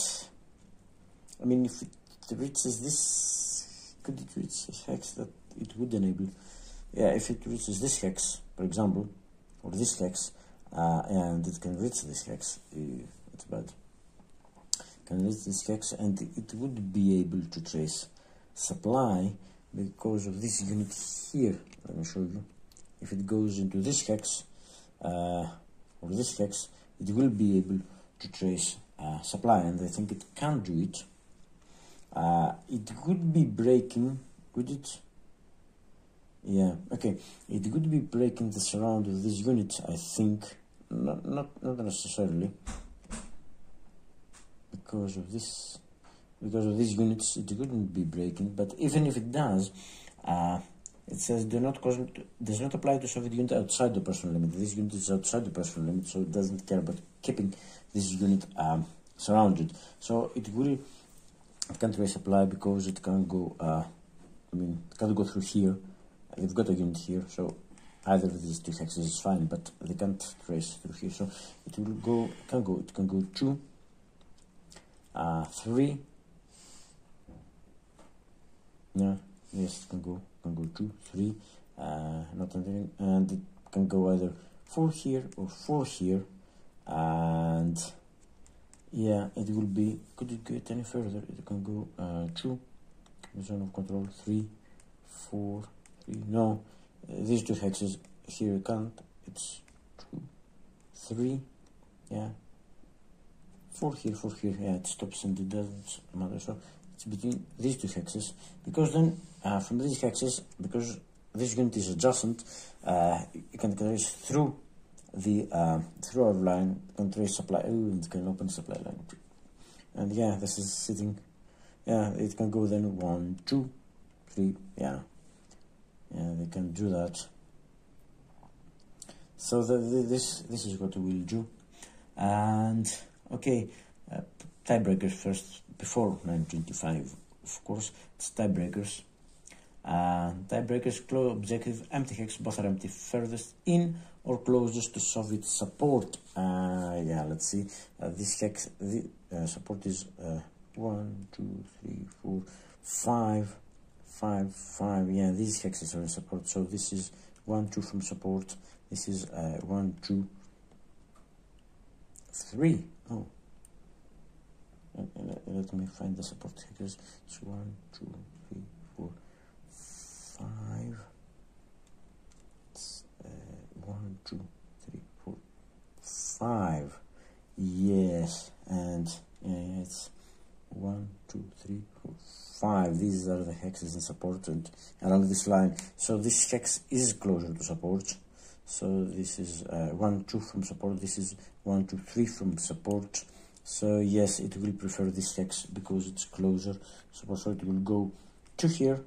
I mean, if it reaches this, could it reach this hex that it would enable? Yeah, if it reaches this hex, for example, or this hex, and it can reach this hex, it's bad. Can reach this hex, and it would be able to trace supply because of this unit here. Let me show you. If it goes into this hex, or this hex, it will be able to trace supply, and I think it can do it. It would be breaking, would it? Yeah, okay. It would be breaking the surround of this unit, I think. Not necessarily. Because of these units, it wouldn't be breaking. But even if it does, it says does not apply to Soviet unit outside the personal limit. This unit is outside the personal limit, so it doesn't care about keeping this unit surrounded. So it can't resupply because it can't go. I mean, it can't go through here. They've got a unit here, so either of these two hexes is fine, but they can't trace through here. So it will go. It can go 2, 3. No, yes, it can go 2, 3. Not anything, and it can go either 4 here or 4 here, and yeah, it will be. Could it get any further? It can go 2. Zone of control 3, 4, 3. No, these two hexes here can't. It's 2, 3. Yeah. 4 here, 4 here. Yeah, it stops and it doesn't matter. So it's between these two hexes, because then from these hexes, because this unit is adjacent, you can trace through the through our line. You can trace supply. And it can open supply line. And yeah, this is sitting. Yeah, it can go then 1, 2, 3. Yeah, they can do that. So this is what we will do. And okay, tiebreakers first, before 925, of course, it's tiebreakers. Tiebreakers, close objective, empty hex, both are empty, furthest in or closest to Soviet support. Yeah, let's see, this hex, the support is 1, 2, 3, 4, 5, 5, 5, yeah, these hexes are in support, so this is 1, 2 from support, this is 1, 2, 3. Oh, let me find the support hexes. It's 1, 2, 3, 4, 5. It's 1, 2, 3, 4, 5. Yes, and yeah, it's 1, 2, 3, 4, 5. These are the hexes in support and along this line. So this hex is closer to support. So this is 1, 2 from support. This is 1, 2, 3 from support. So yes, it will prefer this hex because it's closer. So it will go to here,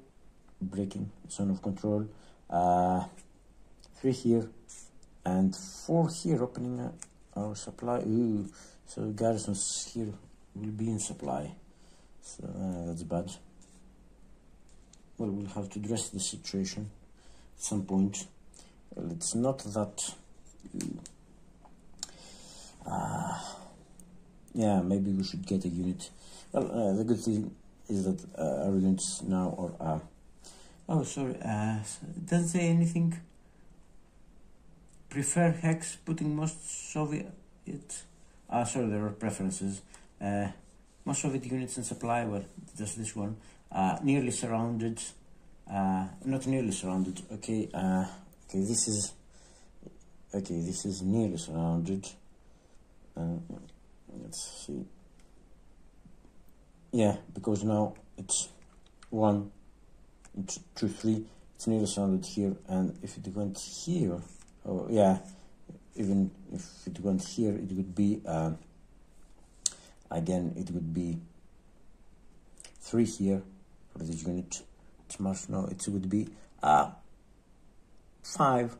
breaking zone of control. 3 here and 4 here, opening our supply. Ooh, so garrisons here will be in supply. So that's bad. Well, we'll have to address the situation at some point. Well, it's not that. Yeah, maybe we should get a unit. Well, the good thing is that our units now are. Oh, sorry. It doesn't say anything. Prefer hex, putting most Soviet. Sorry, there are preferences. Most Soviet units in supply. Well, just this one. Nearly surrounded. Not nearly surrounded. Okay. Okay. This is. Okay. This is nearly surrounded. Let's see. Yeah, because now it's 1, 2, 3. It's nearly surrounded here, and if it went here, oh yeah, even if it went here, it would be again. It would be 3 here for this unit. It's much no. It would be 5.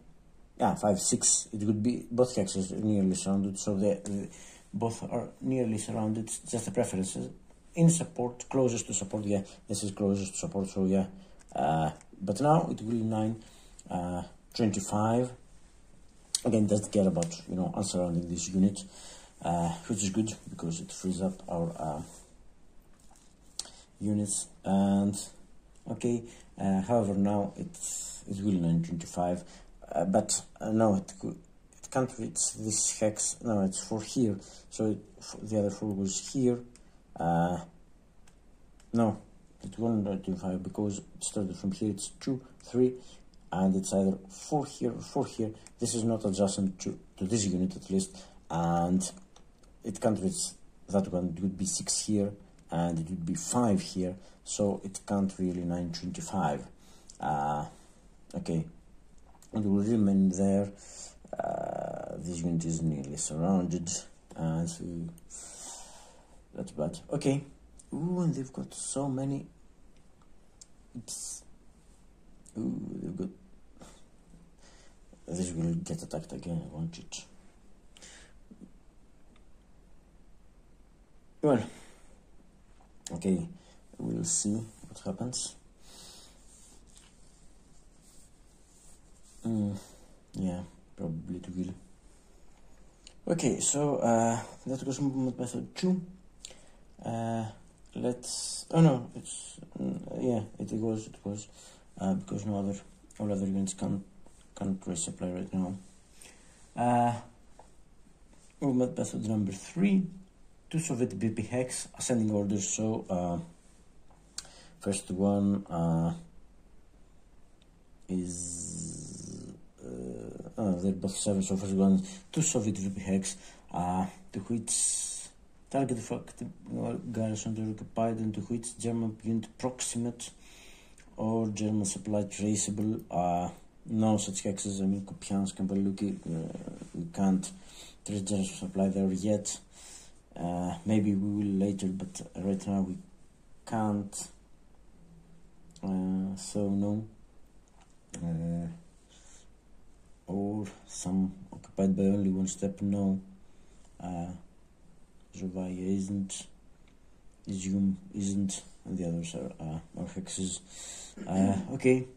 Yeah, 5, 6. It would be both hexes nearly surrounded. So the both are nearly surrounded. Just the preferences. In support, closest to support. Yeah, this is closest to support. So yeah, but now it will 9, 25. Again, doesn't care about unsurrounding this unit, which is good because it frees up our units. And okay, however, now it will 925, but no, it can't reach this hex. No, it's 4 here. So the other 4 was here. No, it won't 925 because it started from here. It's 2, 3, and it's either 4 here or 4 here. This is not adjacent to this unit at least, and it can't reach that one. It would be 6 here, and it would be 5 here. So it can't really 925. Okay, it will remain there. This unit is nearly surrounded, and so that's bad. Okay. Ooh, and they've got so many. They've got. This will get attacked again, won't it? Well, okay, we'll see what happens. Yeah, probably it will. Okay, so that was movement method 2. Let's. Oh no, it's yeah, it was because all other units can't resupply right now. Movement method number 3. 2 Soviet BP hex ascending orders. So first one is they're both 7. So first one 2 Soviet VP hex to which target effective garrison occupied and to which German unit proximate or German supply traceable. No such hexes. I mean, Kupiansk and Paluki, we can't trace German supply there yet. Maybe we will later, but right now we can't. So no. Or some occupied by only 1 step. No. Zhovaya isn't, Izium isn't, and the others are hexes. Okay,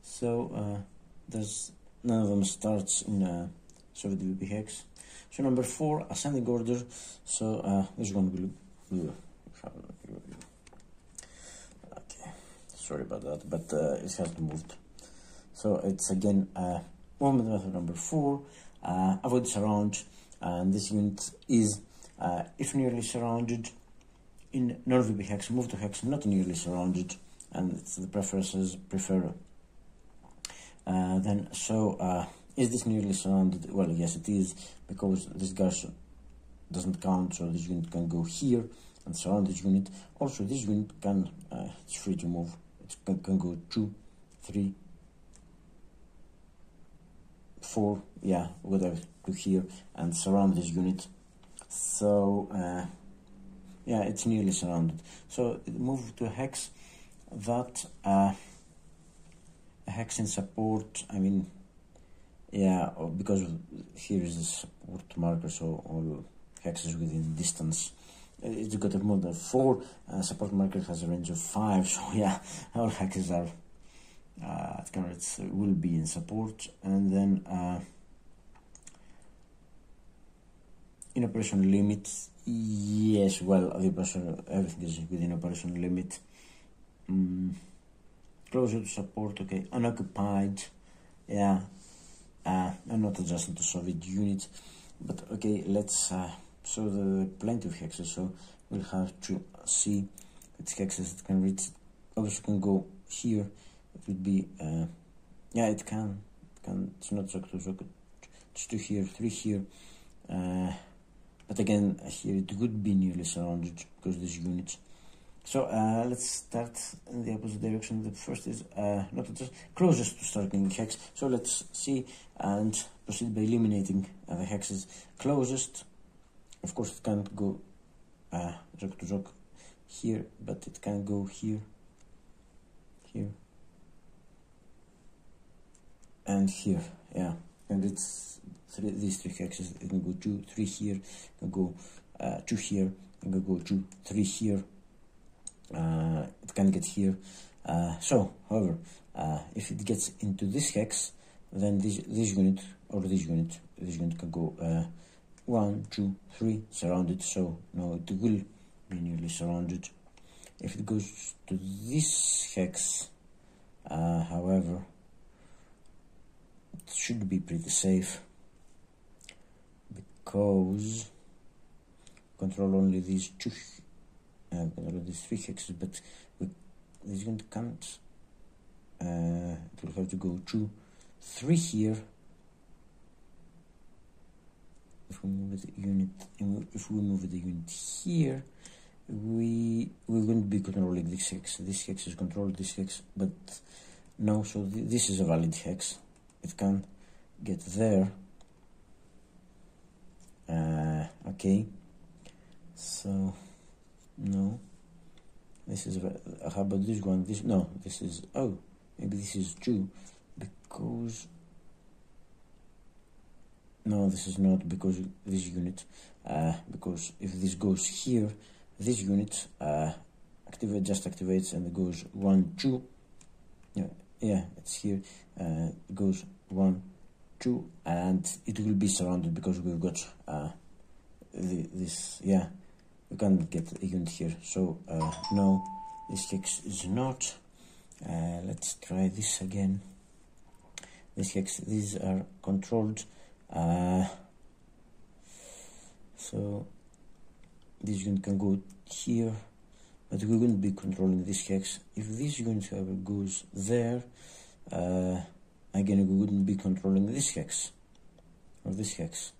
so there's none of them starts in Soviet VP hex. So number 4, ascending order. So this one will. Okay, sorry about that, but it hasn't moved. So it's again movement method number 4. Avoid surround, and this unit is. If nearly surrounded in non-VP hex, move to hex not nearly surrounded, and it's the preferences prefer. Then so is this nearly surrounded? Well, yes, it is, because this garrison doesn't count, so this unit can go here and surround this unit. Also, this unit can, it's free to move. It can go 2, 3, 4, yeah, whatever, to here and surround this unit. So yeah, it's nearly surrounded. So it moved to a hex that a hex in support. I mean, yeah, because here is the support marker, so all hexes within distance. It's got a more than 4. Support marker has a range of 5, so yeah, all hexes are will be in support. And then in operational limit, yes, well, everything is within operational limit. Closer to support, okay. Unoccupied, yeah. I'm not adjusting to Soviet units, but okay, let's so there are plenty of hexes, so we'll have to see which hexes it can reach. Also can go here. It would be yeah, it can it's not so close. It's 2 here, 3 here, but again here it would be nearly surrounded because these units. So let's start in the opposite direction. The first is not just closest to starting hex. So let's see and proceed by eliminating the hexes closest. Of course, it can't go rock to rock here, but it can go here, here, and here. Yeah, and it's these 3 hexes. It can go 2, 3 here. It can go 2 here. It can go 2, 3 here. It can get here. So, however, if it gets into this hex, then this unit or this unit can go 1, 2, 3 surrounded. So no, it will be nearly surrounded. If it goes to this hex, however, it should be pretty safe because control only these 2. These 3 hexes, but this unit can't. It will have to go 2, 3 here. If we move the unit, here, we wouldn't be controlling this hex. This hex is controlled. This hex, but no. So this is a valid hex. It can get there. Okay. So. No, this is how about this one? This is maybe this is 2 because no, this is not because this unit because if this goes here, this unit activates and it goes 1, 2. Yeah, it's here. It goes 1, 2, and it will be surrounded because we've got this. Yeah. We can't get a unit here, so no, this hex is not. Let's try this again. This hex, these are controlled. So this unit can go here, but we wouldn't be controlling this hex. If this unit, however, goes there, again we wouldn't be controlling this hex or this hex.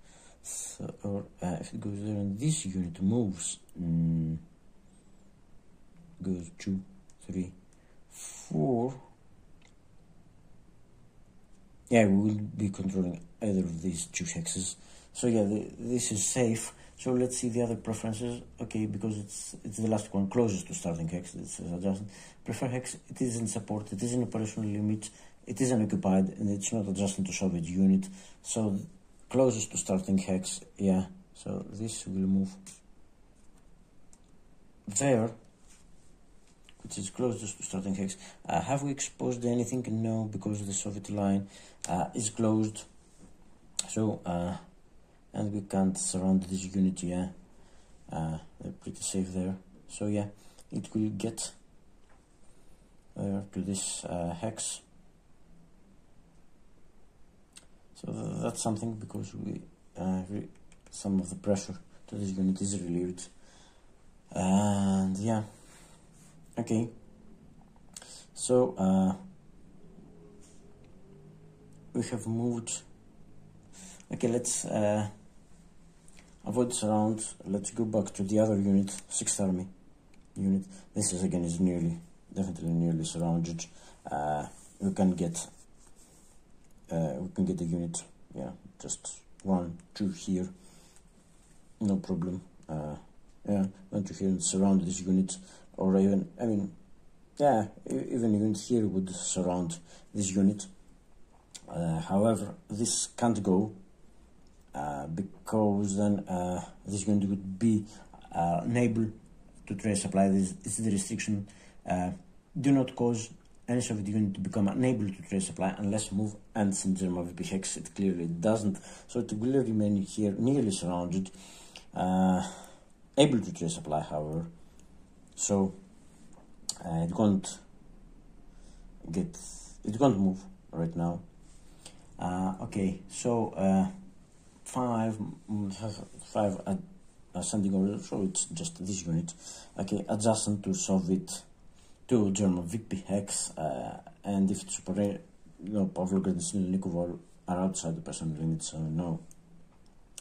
So, or if it goes there and this unit moves, goes 2, 3, 4. Yeah, we will be controlling either of these 2 hexes. So yeah, this is safe. So let's see the other preferences. Okay, because it's the last one closest to starting hex. It says adjustment. Prefer hex. It is in support. It is in operational limit. It is unoccupied, and it's not adjusting to Soviet unit. So closest to starting hex, yeah, so this will move there, which is closest to starting hex. Have we exposed anything? No, because the Soviet line is closed, so and we can't surround this unit. Yeah, they're pretty safe there, so yeah, it will get there to this hex. So that's something, because we some of the pressure to this unit is relieved, and yeah, okay. So we have moved. Okay, let's. avoid surround. Let's go back to the other unit, 6th Army unit. This is again is definitely nearly surrounded. We can get the unit, yeah, just 1, 2 here, no problem. Yeah, 1, 2 here and surround this unit, or even, I mean, yeah, even unit here would surround this unit. However, this can't go because then this unit would be unable to trace supply. This is the restriction. Do not cause any Soviet unit to become unable to trace supply unless move ends in German VP hex. It clearly doesn't, so it will remain here nearly surrounded, able to trace supply, however, so it can't move right now. Okay, so 5 ascending over, so it's just this unit. Okay, adjacent to Soviet, to German VP hex, and if it's Pavlograd and Nikovol are outside the personal limits, so no,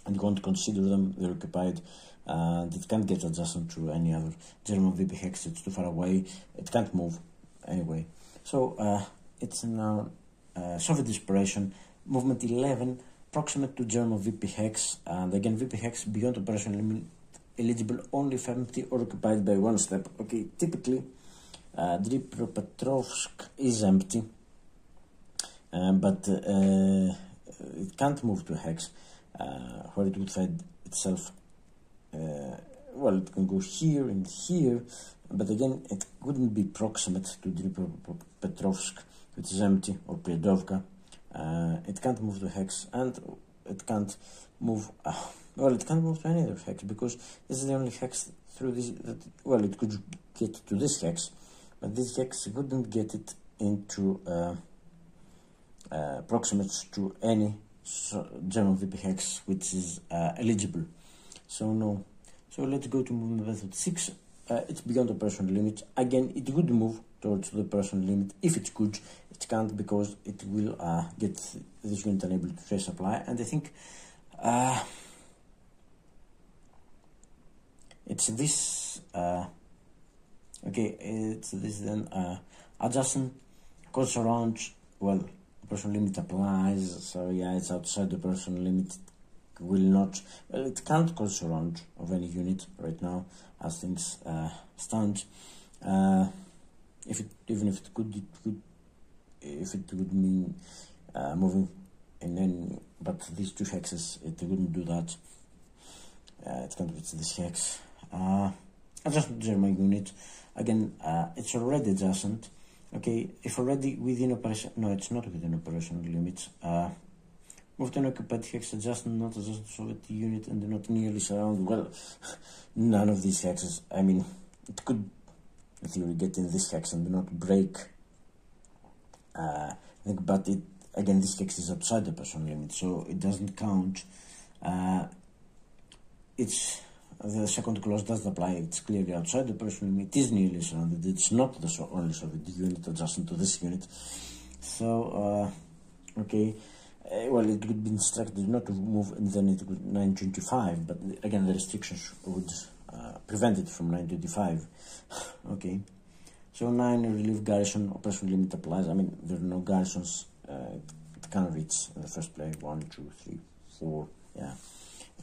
and you won't consider them, they're occupied, and it can't get adjacent to any other German VP hex. It's too far away, it can't move anyway. So it's now Soviet Dispersed, movement 11, proximate to German VP hex, and again VP hex beyond operational limit, eligible only if empty or occupied by 1 step. Okay, typically Dnipropetrovsk is empty, but it can't move to hex, where it would find itself. Well, it can go here and here, but again, it wouldn't be proximate to Dnipropetrovsk, which is empty, or Priadovka. It can't move to hex, and it can't move. Well, it can't move to any other hex because this is the only hex through this. Well, it could get to this hex, but this hex wouldn't get it into proximate to any German VP hex which is eligible. So no. So let's go to movement method 6. It's beyond the operational limit. Again, it would move towards the operational limit if it could. It can't because it will get this unit unable to trace supply. And I think it's this. Okay, it's this then adjacent, course around. Well, operational limit applies. So yeah, it's outside the operational limit. Will not, well, it can't course around of any unit right now as things stand. Even if it could, if it would mean moving in any, but these 2 hexes, it wouldn't do that. It can't reach this hex. Adjacent German unit, again, it's already adjacent. Okay, if already within operation, no, it's not within operational limits. Moved an occupied hex, adjacent, not adjacent Soviet unit, and not nearly surround. Well, none of these hexes. I mean, it could, in theory, get in this hex and not break. But it again, this hex is outside the personal limit, so it doesn't count. It's the second clause doesn't apply. It's clearly outside the personal limit. It is nearly surrounded. It's not the only Soviet unit adjacent to this unit. So, okay. Well, it would be instructed not to move, and then it would 925, but again, the restrictions would prevent it from 925. Okay, so 9 relief garrison, operational limit applies. I mean, there are no garrisons, it can reach in the first place 1, 2, 3, 4, yeah,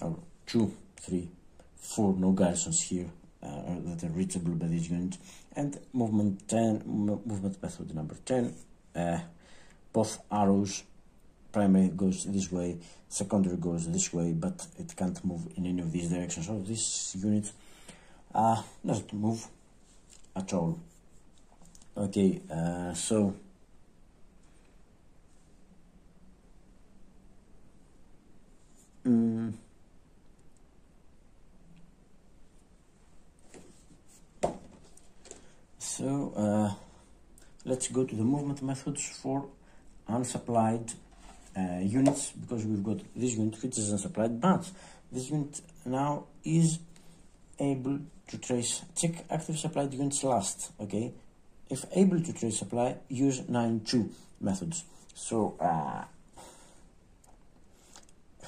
or 2, 3, 4, no garrisons here that are reachable by this unit. And movement 10, movement method number 10, both arrows. Primary goes this way, secondary goes this way, but it can't move in any of these directions. So this unit doesn't move at all. Okay, so let's go to the movement methods for unsupplied units, because we've got this unit which is unsupplied, but this unit now is able to trace. Check active supplied units last. Okay, if able to trace supply, use 9-2 methods. So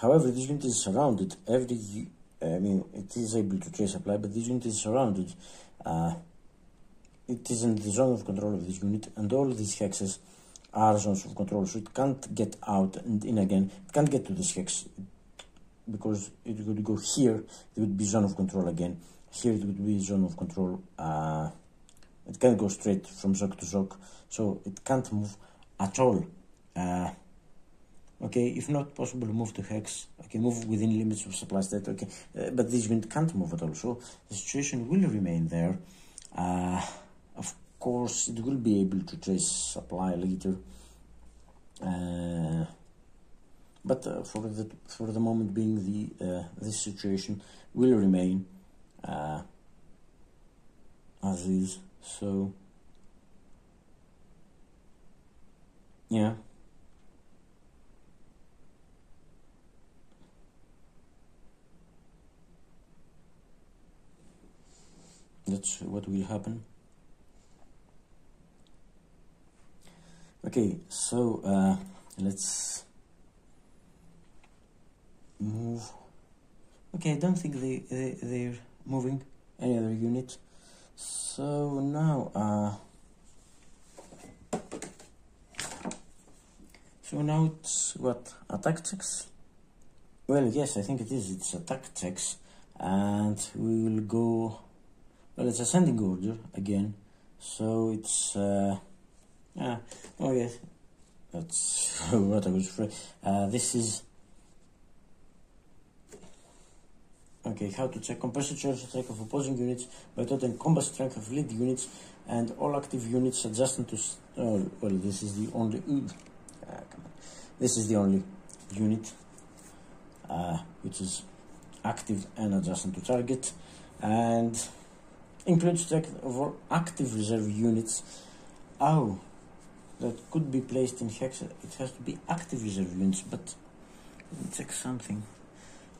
however, this unit is surrounded. Every I mean, it is able to trace apply, but this unit is surrounded. It is in the zone of control of this unit, and all these hexes are zones of control, so it can't get out and in again. It can't get to this hex because it would go here. It would be zone of control again. Here it would be zone of control. It can't go straight from zoc to zoc, so it can't move at all. Okay, if not possible, move to hex. Okay, move within limits of supply state. Okay, but this unit can't move at all, so the situation will remain there. Of course, it will be able to trace supply later, but for the moment being, this situation will remain as is. So yeah. That's what will happen. Okay, so let's move. Okay, I don't think they're moving any other unit. So now it's what, attack checks? Well, yes, I think it is. It's attack checks, and we will go. Well, it's ascending order again, so it's oh yes, that's what I was afraid. This is okay. How to check compression charge attack of opposing units by total combat strength of lead units and all active units adjusting to. Well, this is the only. Come on. This is the only unit which is active and adjacent to target, and includes check of active reserve units. Oh, that could be placed in hex. It has to be active reserve units, but let me check something.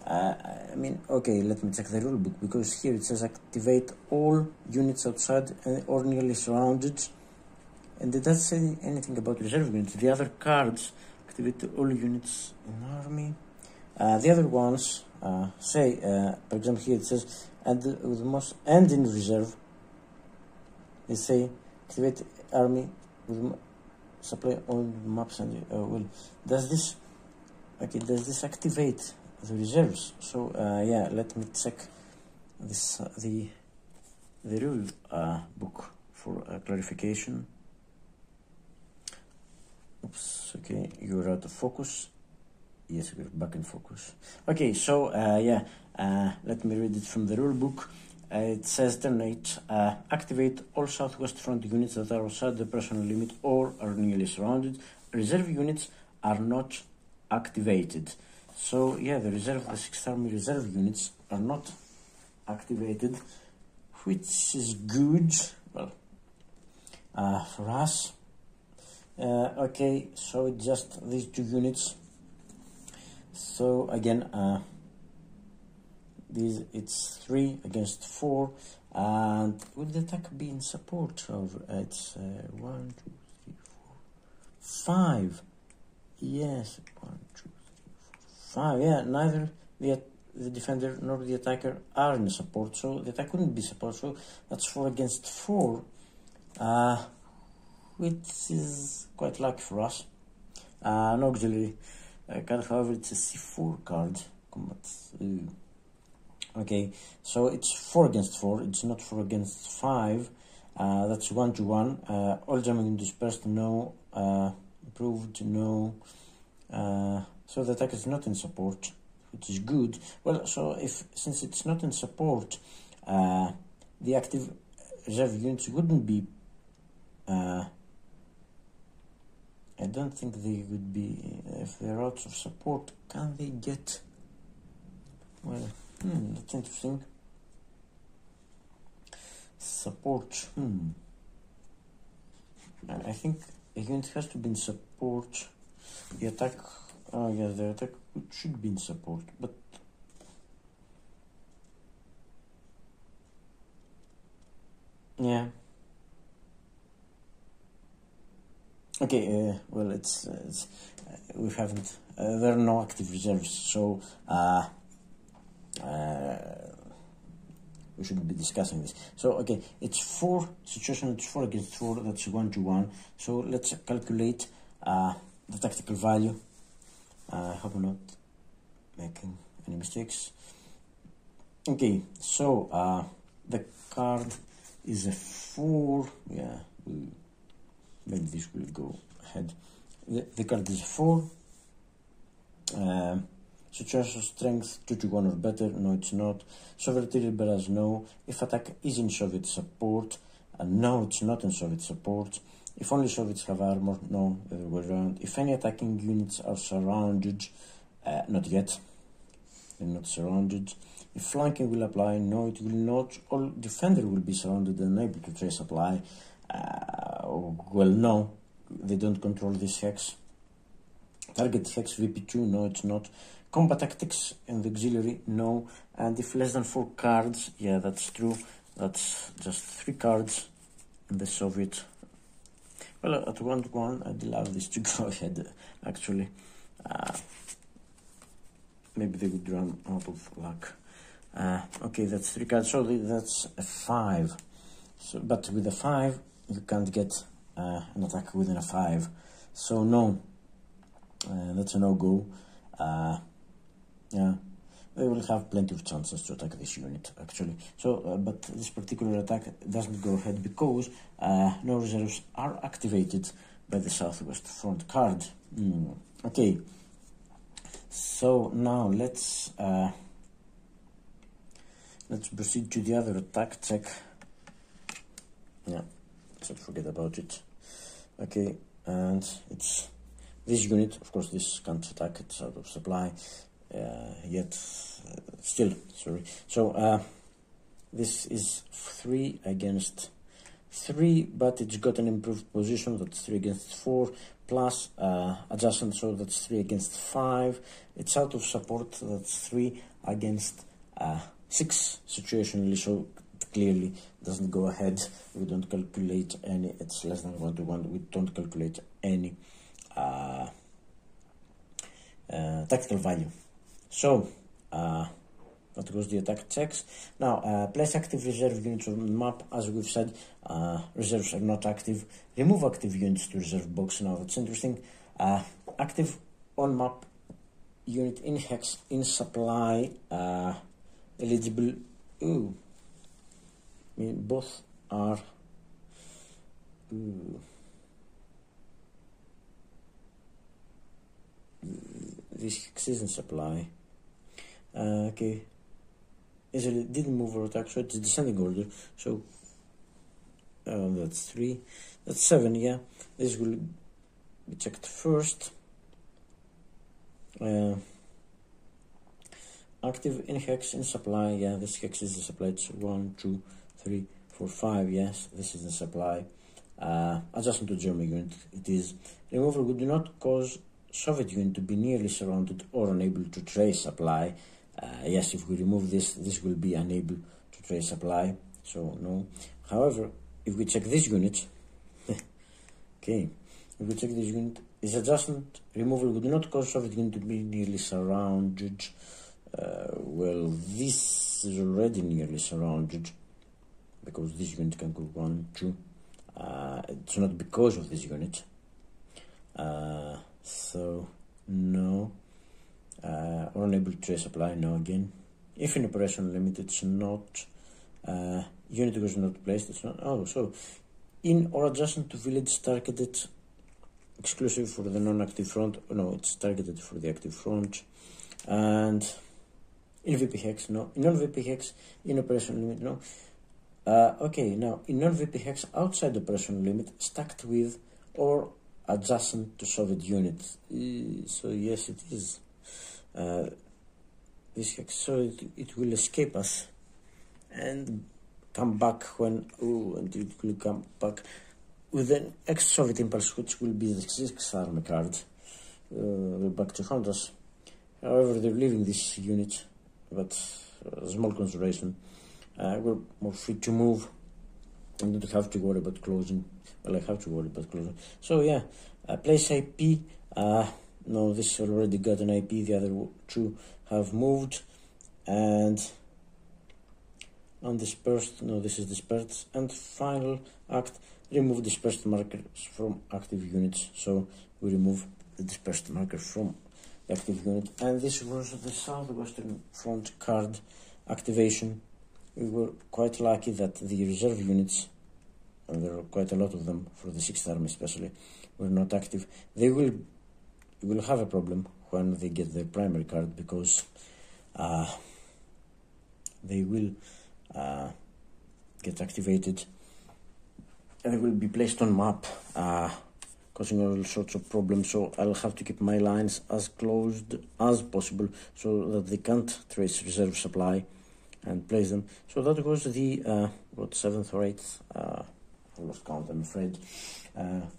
I mean, okay, let me check the rulebook, because here it says activate all units outside or nearly surrounded, and it doesn't say anything about reserve units. The other cards activate all units in army. The other ones say, for example, here it says and with most and in reserve. They say activate army with supply all maps and well, does this activate the reserves? So yeah, let me check this the rule book for clarification. Oops, okay, you're out of focus. Yes, we're back in focus. Okay, so yeah, let me read it from the rule book. It says turn 8, activate all southwest front units that are outside the personal limit or are nearly surrounded. Reserve units are not activated. So yeah, the 6th Army reserve units are not activated, which is good, well, for us. Okay, so just these two units. So again, it's 3 against 4, and would the attack be in support of it's 1, 2, 3, 4, 5? Yes, 1, 2, 3, 4, 5. Yeah, neither the defender nor the attacker are in support, so the attack couldn't be support. So that's 4 against 4, which is quite lucky for us. No auxiliary card, however, it's a C4 card. Combat. Okay, so it's 4 against 4. It's not 4 against 5. That's 1 to 1. All jamming dispersed, no. Improved, no. So the attack is not in support, which is good. Well, so since it's not in support, the active reserve units wouldn't be. I don't think they would be, if they're out of support. Can they get? Well, that's interesting. Support. I think a unit has to be in support. The attack. Oh yeah, the attack should be in support, but yeah. Okay. Well, it's we haven't. There are no active reserves, so we shouldn't be discussing this. So okay, it's 4 situation, it's 4 against 4, that's 1-1. So let's calculate the tactical value. I hope I'm not making any mistakes. Okay, so the card is a 4. Yeah, maybe this will go ahead. The card is a 4. Situation strength 2-1 or better. No, it's not. Sovereignty liberals, no. If attack is in Soviet support, no, it's not in Soviet support. If only Soviets have armor, no, the other way around. If any attacking units are surrounded, not yet. They're not surrounded. If flanking will apply, no, it will not. All defender will be surrounded and able to trace apply. Well, no, they don't control this hex. Target hex VP2, no, it's not. Combat tactics and the auxiliary, no. And if less than 4 cards, yeah, that's true. That's just 3 cards in the Soviet. Well, at 1-1, I'd allow this to go ahead, actually. Maybe they would run out of luck. Okay, that's 3 cards, so that's a 5. So, but with a 5, you can't get an attack within a 5. So no, that's a no-go. Yeah, they will have plenty of chances to attack this unit, actually. So, but this particular attack doesn't go ahead because no reserves are activated by the Southwest Front card. Okay, so now let's proceed to the other attack check. Yeah, let's forget about it. Okay, and it's this unit. Of course, this can't attack; it's out of supply. Still, sorry. So this is 3 against 3, but it's got an improved position. That's 3 against 4 plus adjacent, so that's 3 against 5. It's out of support. That's 3 against 6 situationally. So clearly doesn't go ahead. We don't calculate any. It's less than 1-1. We don't calculate any tactical value. So, that goes the attack checks. Now, place active reserve units on the map. As we've said, reserves are not active. Remove active units to reserve box. Now, that's interesting. Active on map unit in hex in supply. Eligible. Ooh. I mean, both are. Ooh. This hex is in supply. Okay, easily didn't move or attack, so it's descending order. So that's 3, that's 7. Yeah, this will be checked first. Active in hex in supply. Yeah, this hex is in supply. It's 1, 2, 3, 4, 5. Yes, this is in supply. Adjacent to German unit. It is removal would not cause Soviet unit to be nearly surrounded or unable to trace supply. Yes, if we remove this, this will be unable to trace supply, so no. However, if we check this unit, okay, if we check this unit, is adjacent removal would not cause Soviet unit to be nearly surrounded. Well, this is already nearly surrounded because this unit can go 1, 2. It's not because of this unit. So no. Or unable to trace supply, no again. If in operation limit, it's not. Unit was not placed, it's not. Oh, so in or adjacent to village targeted exclusive for the non-active front. No, it's targeted for the active front. And in VP hex, no. In non-VP hex, in operation limit, no. Okay, now in non-VP hex outside operation limit, stacked with or adjacent to Soviet units. So yes, it is. This hex, so it will escape us and come back when, and it will come back with an ex-Soviet impulse, which will be the 6th army card. We're back to hunt us. However, they're leaving this unit, but small consideration. We're more free to move. I don't have to worry about closing. Well, I have to worry about closing. So yeah, place IP. No, this already got an IP. The other 2 have moved. and undispersed. No, this is dispersed. And final act, remove dispersed markers from active units. So we remove the dispersed marker from the active unit, and this was the Southwestern Front card activation. We were quite lucky that the reserve units, and there are quite a lot of them for the 6th Army especially, were not active. They will have a problem when they get their primary card, because they will get activated and they will be placed on map, causing all sorts of problems. So I'll have to keep my lines as closed as possible so that they can't trace reserve supply and place them. So that was the 7th or 8th, I lost count, I'm afraid,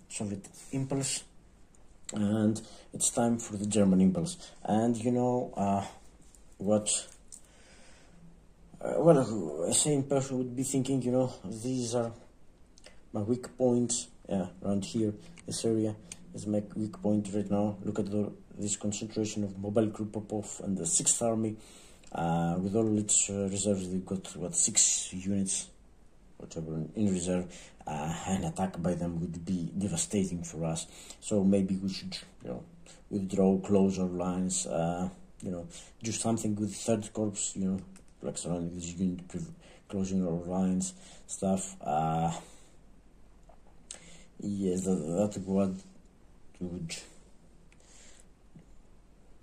Soviet impulse, and it's time for the German impulse. And you know what? Well, a sane person would be thinking, you know, these are my weak points. Yeah, around here, this area is my weak point right now. Look at this concentration of Mobile Group Popov and the 6th Army. With all its reserves, they've got, what, 6 units, whatever, in reserve. An attack by them would be devastating for us. So maybe we should, you know, withdraw, close our lines, you know, do something with 3rd Corps, you know, like surrounding this unit, closing our lines, stuff. Yes, that's what we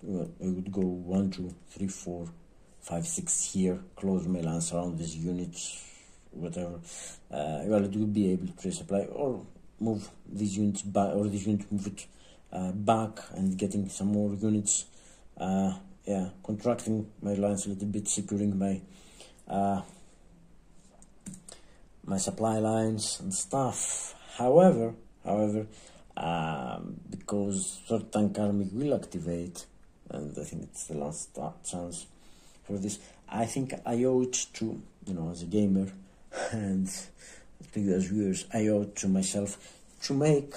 would go 1, 2, 3, 4, 5, 6 here, close my lines around this unit, whatever. Well, it will be able to resupply or move these units back, or this unit move it back and getting some more units. Yeah, contracting my lines a little bit, securing my my supply lines and stuff. However, because 3rd Tank Army will activate, and I think it's the last chance for this, I think I owe it to, you know, as a gamer and to you as viewers, I owe it to myself to make,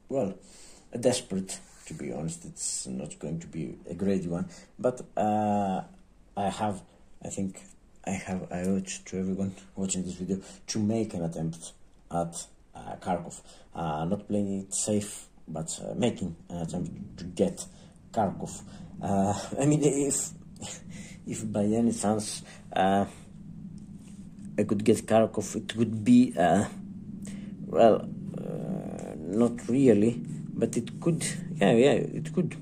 well, a desperate, to be honest, it's not going to be a great one, but I owe it to everyone watching this video to make an attempt at Kharkov. Not playing it safe, but making an attempt to get Kharkov. I mean, if by any chance I could get Kharkov, it would be, well, not really, but it could, yeah, it could.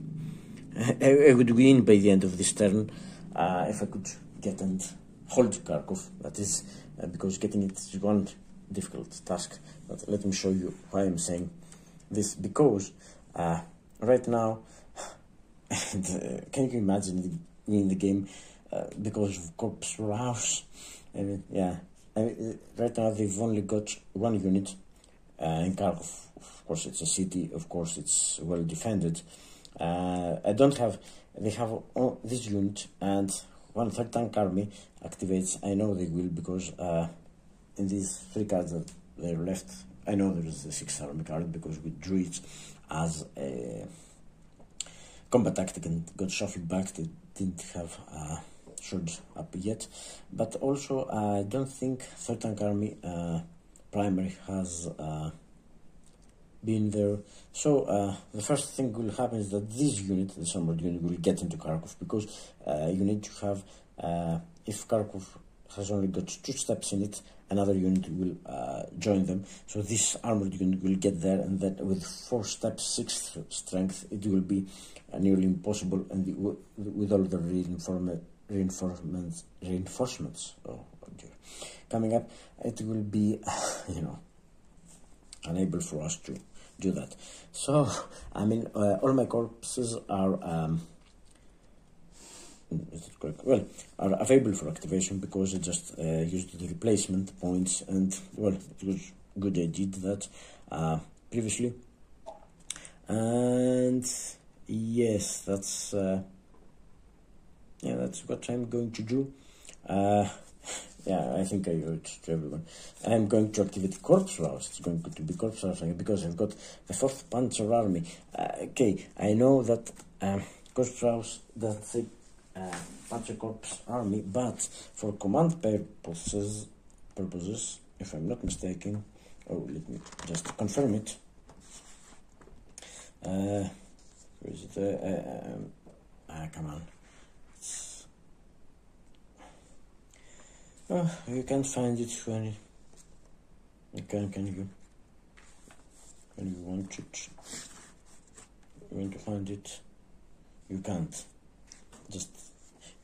I would win by the end of this turn if I could get and hold Kharkov, that is, because getting it is one difficult task. But let me show you why I'm saying this, because right now, and, can you imagine me in the game, because of Corps Raus? I mean, yeah, right now they've only got 1 unit in Kharkov. Of course, it's a city, of course, it's well defended. I don't have, they have this unit, and when 3rd Tank Army activates, I know they will, because in these 3 cards that they're left, I know there is the 6th Army card, because we drew it as a combat tactic and got shuffled back. They didn't have shored up yet, but also I don't think 3rd Tank Army primary has been there. So the first thing will happen is that this unit, the armored unit, will get into Kharkov, because you need to have, if Kharkov has only got 2 steps in it, another unit will join them. So this armored unit will get there, and then with 4 steps, 6 strength, it will be nearly impossible. And with all the reinforcements coming up, it will be, you know, unable for us to do that. So, I mean, all my corpses are is it correct? Well, are available for activation, because I just used the replacement points, and well, it was good I did that previously. And yes, that's yeah, that's what I'm going to do. Yeah, I think I owe it to everyone. I'm going to activate Corps Raus. It's going to be Corps Raus, because I've got the 4th Panzer Army. Okay, I know that Corps Raus doesn't say Panzer Corps army, but for command purposes, if I'm not mistaken, oh, let me just confirm it. Where is it? Come on. Oh, you can't find it when you can you? When you want it, you want to find it, you can't. Just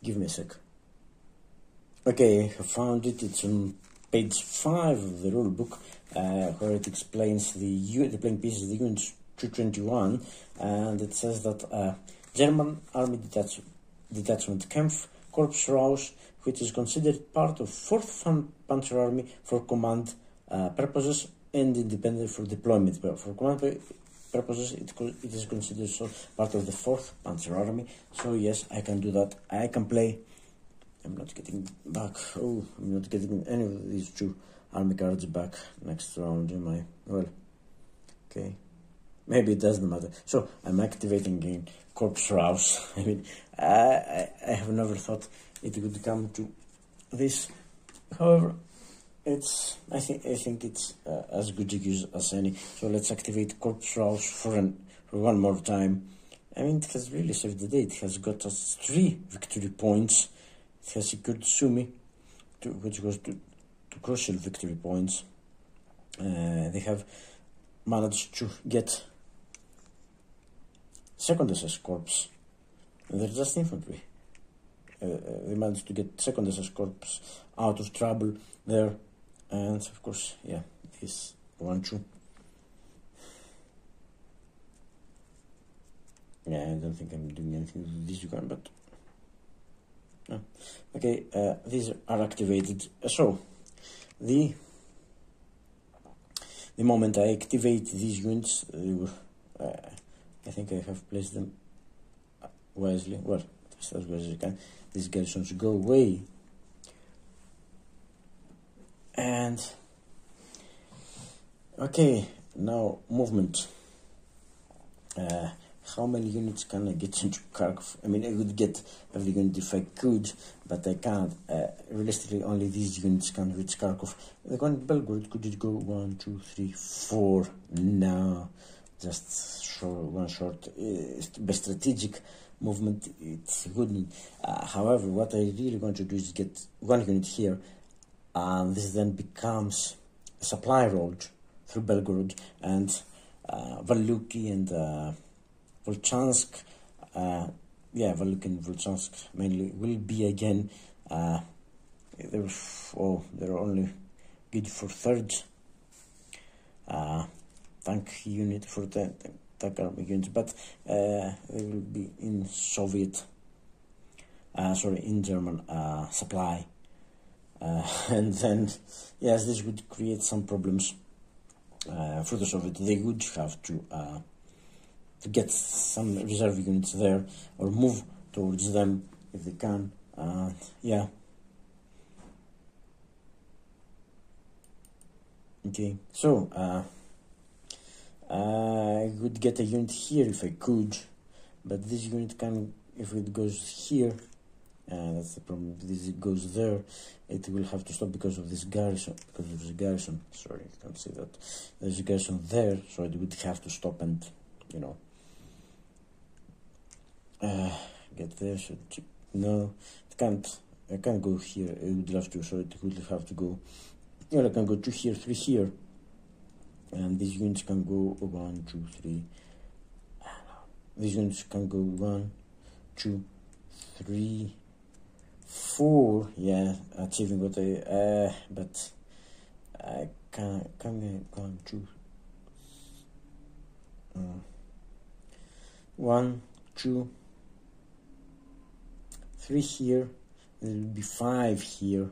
give me a sec. Okay, I found it. It's on page 5 of the rule book, where it explains the playing pieces of the unit 221, and it says that German Army Detachment Kampf Corps Raus, which is considered part of 4th Panzer Army for command purposes and independent for deployment. But for command purposes, it is considered part of the 4th Panzer Army. So yes, I can do that. I can play. I'm not getting back. Oh, I'm not getting any of these 2 army cards back next round, am I? Well, okay. Maybe it doesn't matter. So I'm activating again Corps Raus. I mean, I have never thought it would come to this. However, I think it's as good a use as any. So let's activate Corps Raus for one more time. I mean, it has really saved the day. It has got us 3 victory points. It has secured Sumi, which goes to crucial victory points. They have managed to get 2nd SS Corps. And they're just infantry. They managed to get 2nd SS Corps out of trouble there. And of course, yeah, this 1-2. Yeah, I don't think I'm doing anything with this Ukraine, but no. Okay, these are activated. So the moment I activate these units, I think I have placed them wisely. Well, as well as I can. These garrisons go away. And okay, now movement. How many units can I get into Kharkov? I mean, I would get every unit if I could, but I can't. Realistically, only these units can reach Kharkov. The one in Belgorod, could it go 1, 2, 3, 4? No, just one short. By strategic movement, it wouldn't. However, what I really want to do is get 1 unit here, and this then becomes a supply road through Belgorod, and Valuki and Volchansk, Valuki and Volchansk mainly will be again. They're only good for 3rd tank unit, for tank army units, but they will be in in German supply, and then yes, this would create some problems for the Soviet. They would have to get some reserve units there or move towards them if they can. Yeah. Okay, so I would get a unit here if I could, but this unit can, if it goes here, that's the problem. If this goes there, it will have to stop because of this garrison. Sorry, you can't see that. There's a garrison there, so it would have to stop and, get there. So no, it can't. I can't go here. It would have to. So it would have to go. I can go 2 here, 3 here, and these units can go 1, 2, 3. These units can go 1, 2, 3, 4. Yeah, achieving what but I can 1, 2, 1, 2, 3 here. There will be 5 here.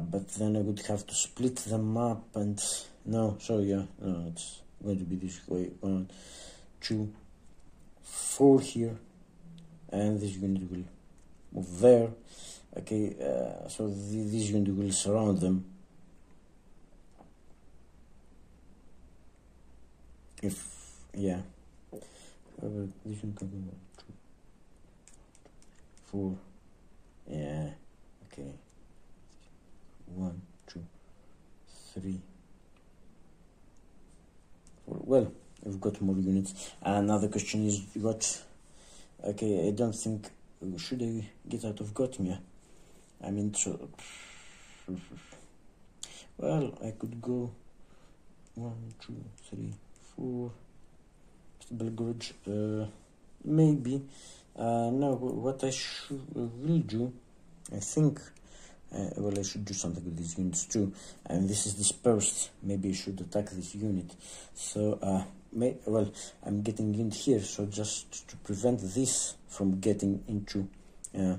But then I would have to split them up, and no, so yeah, no, it's going to be this way. 1, 2, 4 here, and this unit will move there. Okay, so this unit will surround them. This one can go 1, 2. 4. Yeah, okay. 1, 2, 3, 4. Well, we've got more units. Another question is what? Okay, I don't think. Should I get out of Gothmia? I mean, so. Well, I could go 1, 2, 3, 4. Belgrade, maybe. No, what I will do, I think. Well, I should do something with these units too. And this is dispersed. Maybe I should attack this unit. So, well, I'm getting in here, so just to prevent this from getting into. If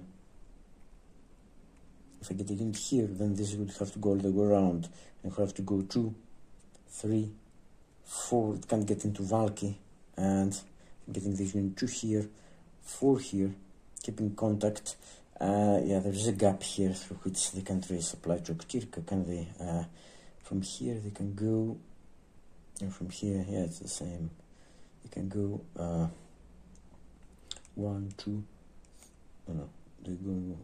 I get it in here, then this would have to go all the way around. And I have to go 2, 3, 4. It can't get into Valky. And I'm getting this unit 2 here, 4 here, keeping contact. Yeah, there's a gap here through which they can't resupply to Oktirka, can they? From here they can go, and from here, yeah, it's the same. They can go 1, 2, no, they go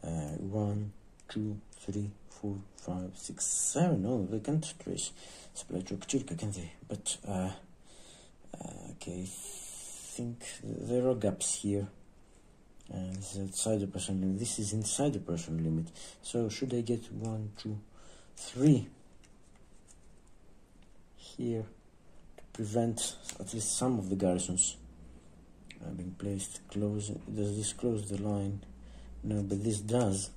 1, 2, 3, 4, 5, 6, 7. No, they can't trace supply to Oktirka, can they? But okay, I think there are gaps here. This is outside the personal limit. This is inside the personal limit. So should I get 1, 2, 3 here to prevent at least some of the garrisons being placed close? Does this close the line? No, but this does.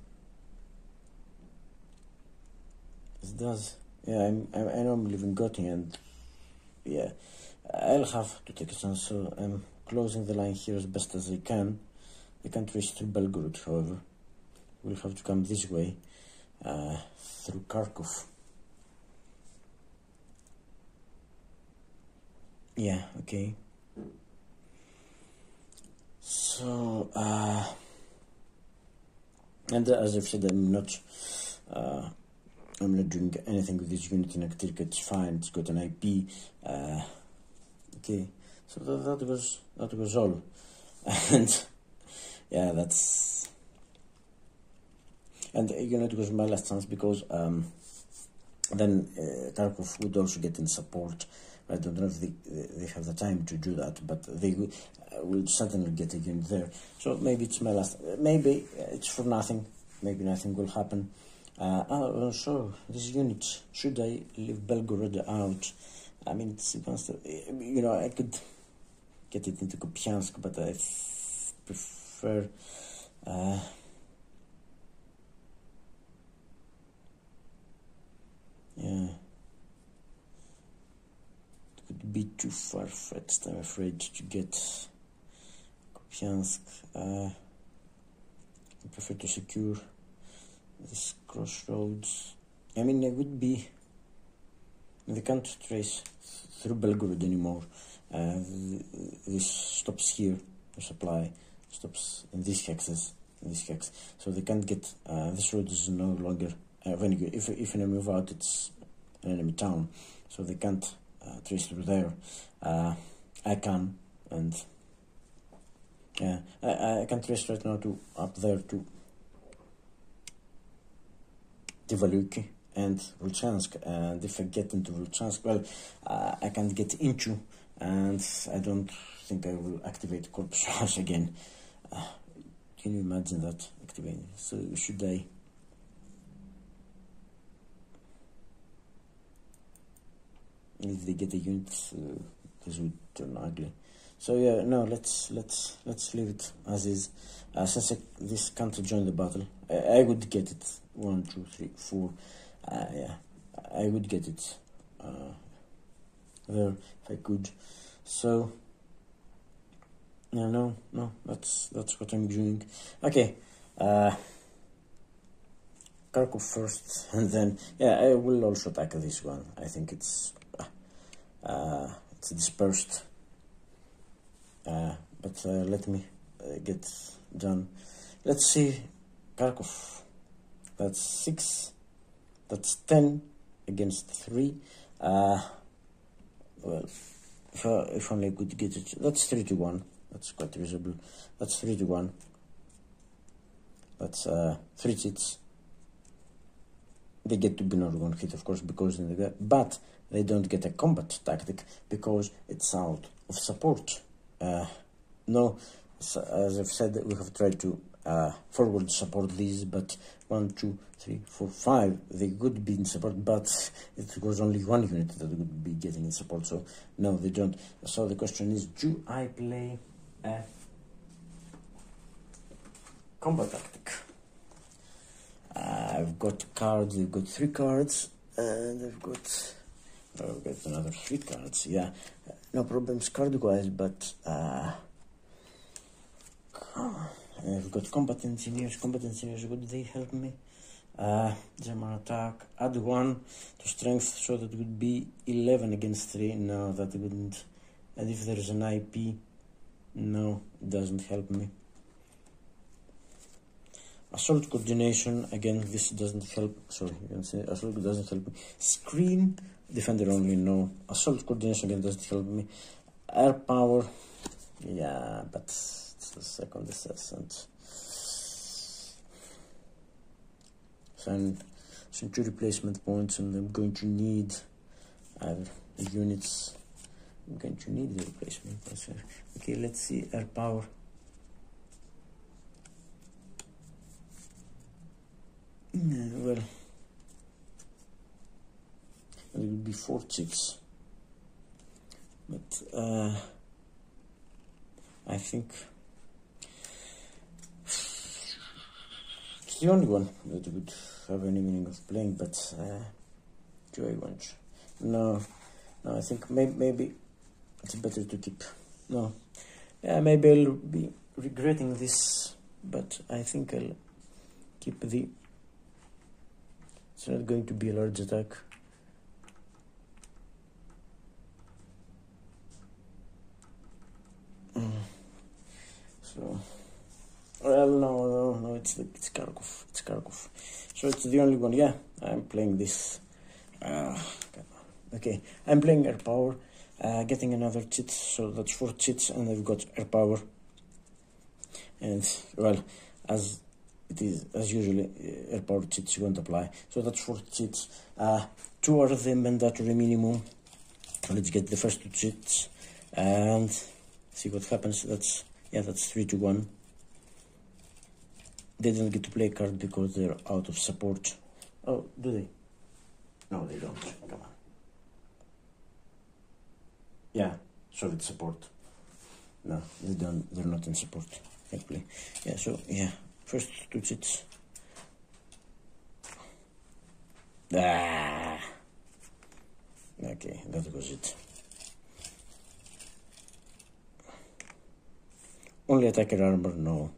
This does. Yeah, I know I'm leaving Göttingen, and yeah, I'll have to take a chance. So I'm closing the line here as best as I can. I can't reach through Belgorod, however. We'll have to come this way, through Kharkov. Yeah, okay. So, and as I've said, I'm not doing anything with this unit in Oktirka. It's fine. It's got an IP. Okay, so that was all, and. Yeah, that's, and it was my last chance because then Kharkov would also get in support. I don't know if they have the time to do that, but they will certainly get a unit there. So maybe it's my last. Maybe it's for nothing. Maybe nothing will happen. So this unit, should I leave Belgorod out? I mean, it's I could get it into Kupiansk, but I prefer yeah, it could be too far-fetched, I'm afraid, to get Kupiansk. I prefer to secure this crossroads. I mean, it would be, they can't trace through Belgorod anymore. This stops here, the supply stops in these hexes, so they can't get, this road is no longer, if an enemy move out, it's an enemy town, so they can't trace through there. I can, and yeah, I can trace right now to up there to Tivalyuki and Volchansk, and if I get into Volchansk, well, I can't get into, and I don't think I will activate Corpus Raus again. Can you imagine that activating? So should I? If they get a unit, this would turn ugly. So yeah, no, let's leave it as is. Since this can't join the battle, I would get it. 1, 2, 3, 4. Yeah, I would get it there if I could. So. Yeah, no, that's what I'm doing. Okay, Kharkov first, and then yeah, I will also attack this one. I think it's dispersed. But let me get done. Let's see, Kharkov. That's 6. That's 10 against 3. Well, if only I could get it. That's 3-1. That's quite visible. That's 3 to 1. That's 3 chits. They get to ignore one hit, of course, because in the but they don't get a combat tactic because it's out of support. No, as I've said, we have tried to forward support these, but 1, 2, 3, 4, 5 they could be in support, but it was only one unit that would be getting in support, so no, they don't. So the question is, do I play a combat tactic? I've got cards, they've got 3 cards, and I've got another 3 cards, yeah. No problems card-wise, but I've got combat engineers, would they help me? German attack, add 1 to strength, so that would be 11 against 3, no, that wouldn't. And if there's an IP, no, it doesn't help me. Assault coordination, again, this doesn't help. Sorry, you can say assault doesn't help me. Screen, defender only, no. Assault coordination again doesn't help me. Air power, yeah, but it's the second assessment. Some 2 replacement points, and I'm going to need either units. I'm going to need the replacement points. Okay, let's see, air power. Well, it will be 4 chits, but I think it's the only one that would have any meaning of playing. But do I want? No, I think maybe it's better to keep. No, yeah, maybe I'll be regretting this, but I think I'll keep the. It's not going to be a large attack. So, well, no, it's Kharkov. It's Kharkov. So it's the only one. Yeah, I'm playing this. Okay, I'm playing air power, getting another chit. So that's 4 chits, and I've got air power. And well, as it is, as usually, air power chits won't apply. So that's 4 chits. 2 are the mandatory minimum. So let's get the first 2 chits and see what happens. That's 3 to 1. They don't get to play a card because they're out of support. Oh, do they? No, they don't. Come on. Yeah, Soviet support. No, they don't. They're not in support. Thankfully. Yeah. So yeah. First 2 chits. Okay, that was it. Only attacker armor, no.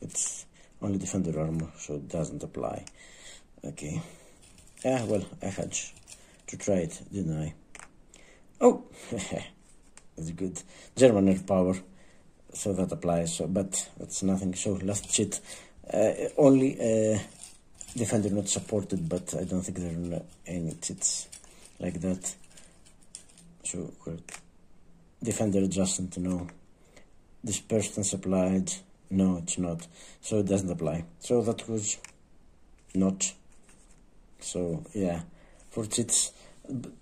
It's only defender armor, so it doesn't apply. Okay. Well, I had to try it, didn't I? Oh, that's good. German air power, so that applies. So, but that's nothing. So last chit. Only defender not supported, but I don't think there are any chits like that. So defender adjacent, no. Dispersed and supplied, no, it's not. So it doesn't apply. So that was not. So yeah, 4 chits,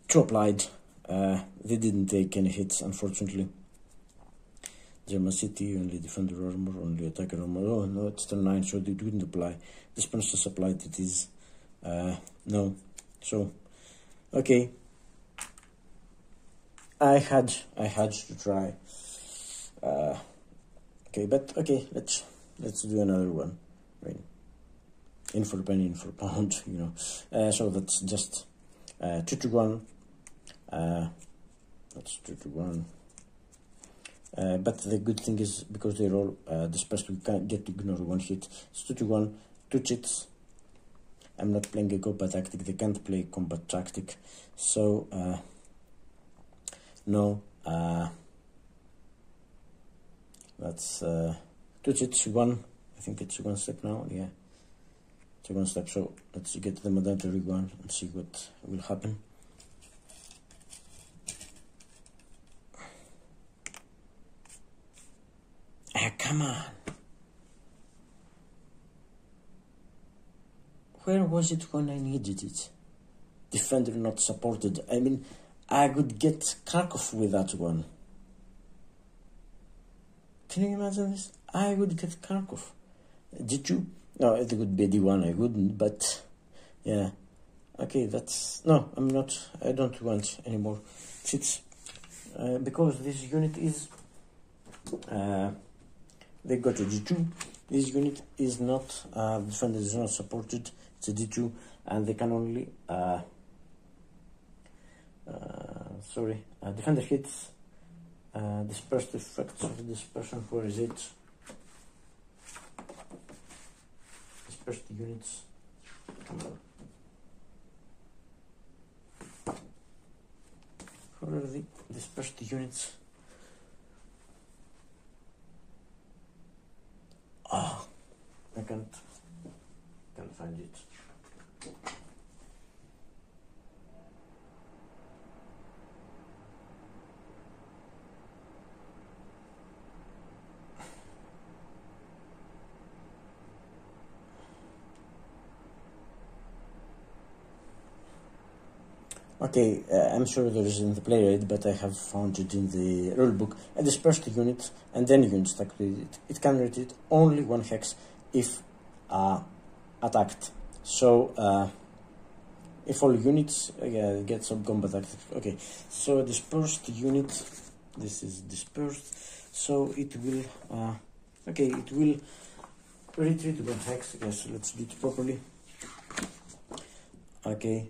2 applied. They didn't take any hits, unfortunately. German city, only defender armor, only attacker armor. Oh no, it's turn 9, so they didn't apply. Dispersed and supplied, it is. No. So okay. I had to try. Okay, but okay, let's do another one. Right. In for penny, in for pound, you know. So that's just 2 to 1. That's 2 to 1. But the good thing is, because they're all dispersed, we can't get to ignore 1 hit. It's 2 to 1, 2 chits. I'm not playing a combat tactic. They can't play combat tactic. So no. That's 2 chits, 1. I think it's 1 step now. Yeah, it's 1 step. So let's get the mandatory one and see what will happen. Come on. Where was it when I needed it? Defender not supported. I mean, I could get Kharkov with that one. Can you imagine this? I would get Kharkov. D2? No, it would be D1, I wouldn't, but yeah. Okay, that's... No, I'm not... I don't want any more chits. Because this unit is... they got a D2. This unit is not... defender is not supported. It's a D2, and they can only... defender hits... dispersed effects of dispersion. Where is it? Dispersed units. Come on. Where are the dispersed units? Oh, I can't find it. Okay, I'm sure there is in the play aid, but I have found it in the rulebook. A dispersed unit and any unit stacked with it. It can retreat only one hex if attacked. So, if all units get sub-combat active. Okay, so a dispersed unit, this is dispersed, so it will, okay, it will retreat one hex. Yes, so let's do it properly. Okay,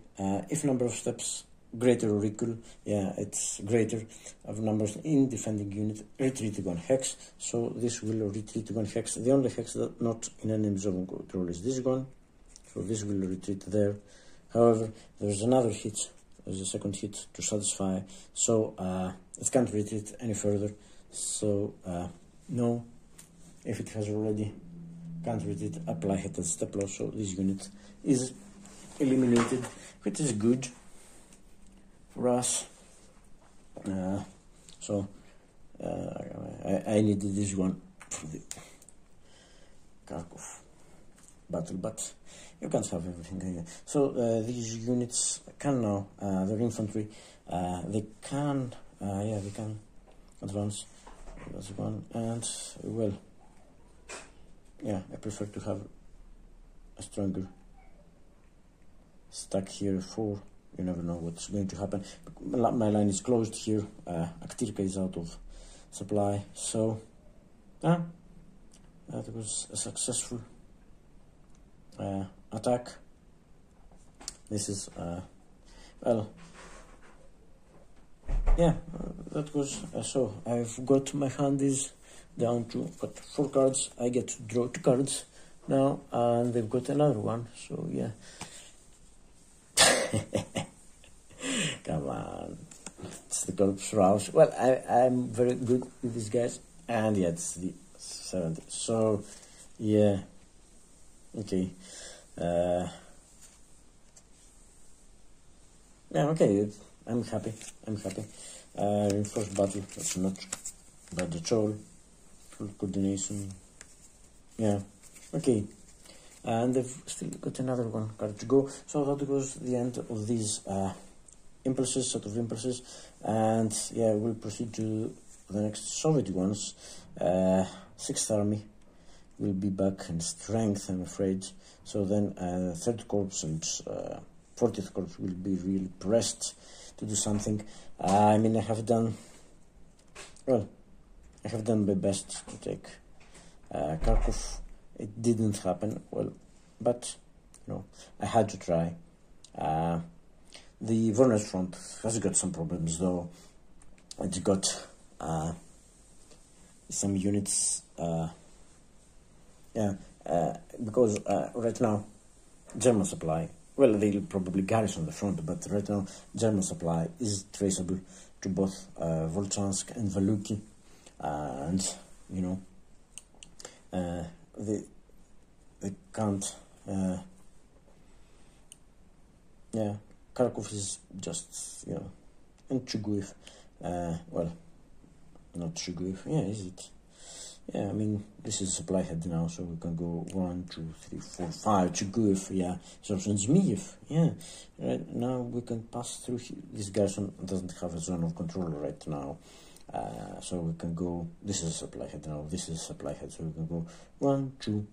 if number of steps greater or equal, yeah, it's greater of numbers in defending unit, retreat one hex. So this will retreat one hex. The only hex that not in enemy zone control is this one, so this will retreat there. However, there's another hit, there's a second hit to satisfy, so it can't retreat any further. So no, if it has already can't retreat, apply hit as step loss. So this unit is eliminated, which is good for us. So I needed this one for the Kharkov battle, but you can't have everything here. So these units can now, their infantry, they can, yeah, they can advance. That's one, and well, yeah, I prefer to have a stronger stack here. 4, you never know what's going to happen. My line is closed here. Aktirka is out of supply, so that was a successful attack. This is well, yeah, that was so I've got my hand is down to what, 4 cards. I get to draw 2 cards now, and they've got another one, so yeah. Come on, it's the corpse Raus. Well, I'm very good with these guys, and yeah, it's the 70. So yeah, okay, yeah, okay. I'm happy. Reinforced battle. That's not bad at all. Full coordination. Yeah, okay. And they've still got another one card to go. So that was the end of these impulses, set of impulses. And yeah, we'll proceed to the next Soviet ones. 6th Army will be back in strength, I'm afraid. So then 3rd Corps and 40th Corps will be really pressed to do something. I mean, I have done my best to take Kharkov. It didn't happen, well, but you know, I had to try. The Voronezh front has got some problems though. It's got some units, yeah, because right now German supply, well, they'll probably garrison the front, but right now German supply is traceable to both Volchansk and Valuki, and you know, they can't, yeah, Kharkov is just, you know, and Chuguev, well, not Chuguev, yeah, is it? yeah, I mean, this is supply head now, so we can go 1, 2, 3, 4, 5. Chiguev, yeah. It's also in Zmiev, yeah. Right now we can pass through. This garrison doesn't have a zone of control right now, so we can go. This is a supply head now. This is a supply head, so we can go 1, 2,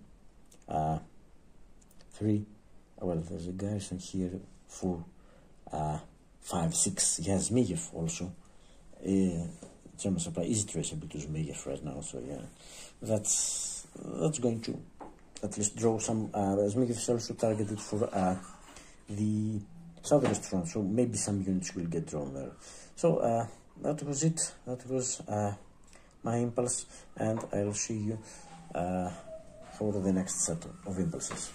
3. Well, there's a garrison here. 4, 5, 6. Yes, Zmiev also. German supply is traceable to Zmiev right now, so yeah, that's going to at least draw some. Zmiev is also targeted for the southwest front, so maybe some units will get drawn there. So that was it. That was my impulse, and I'll see you for the next set of impulses.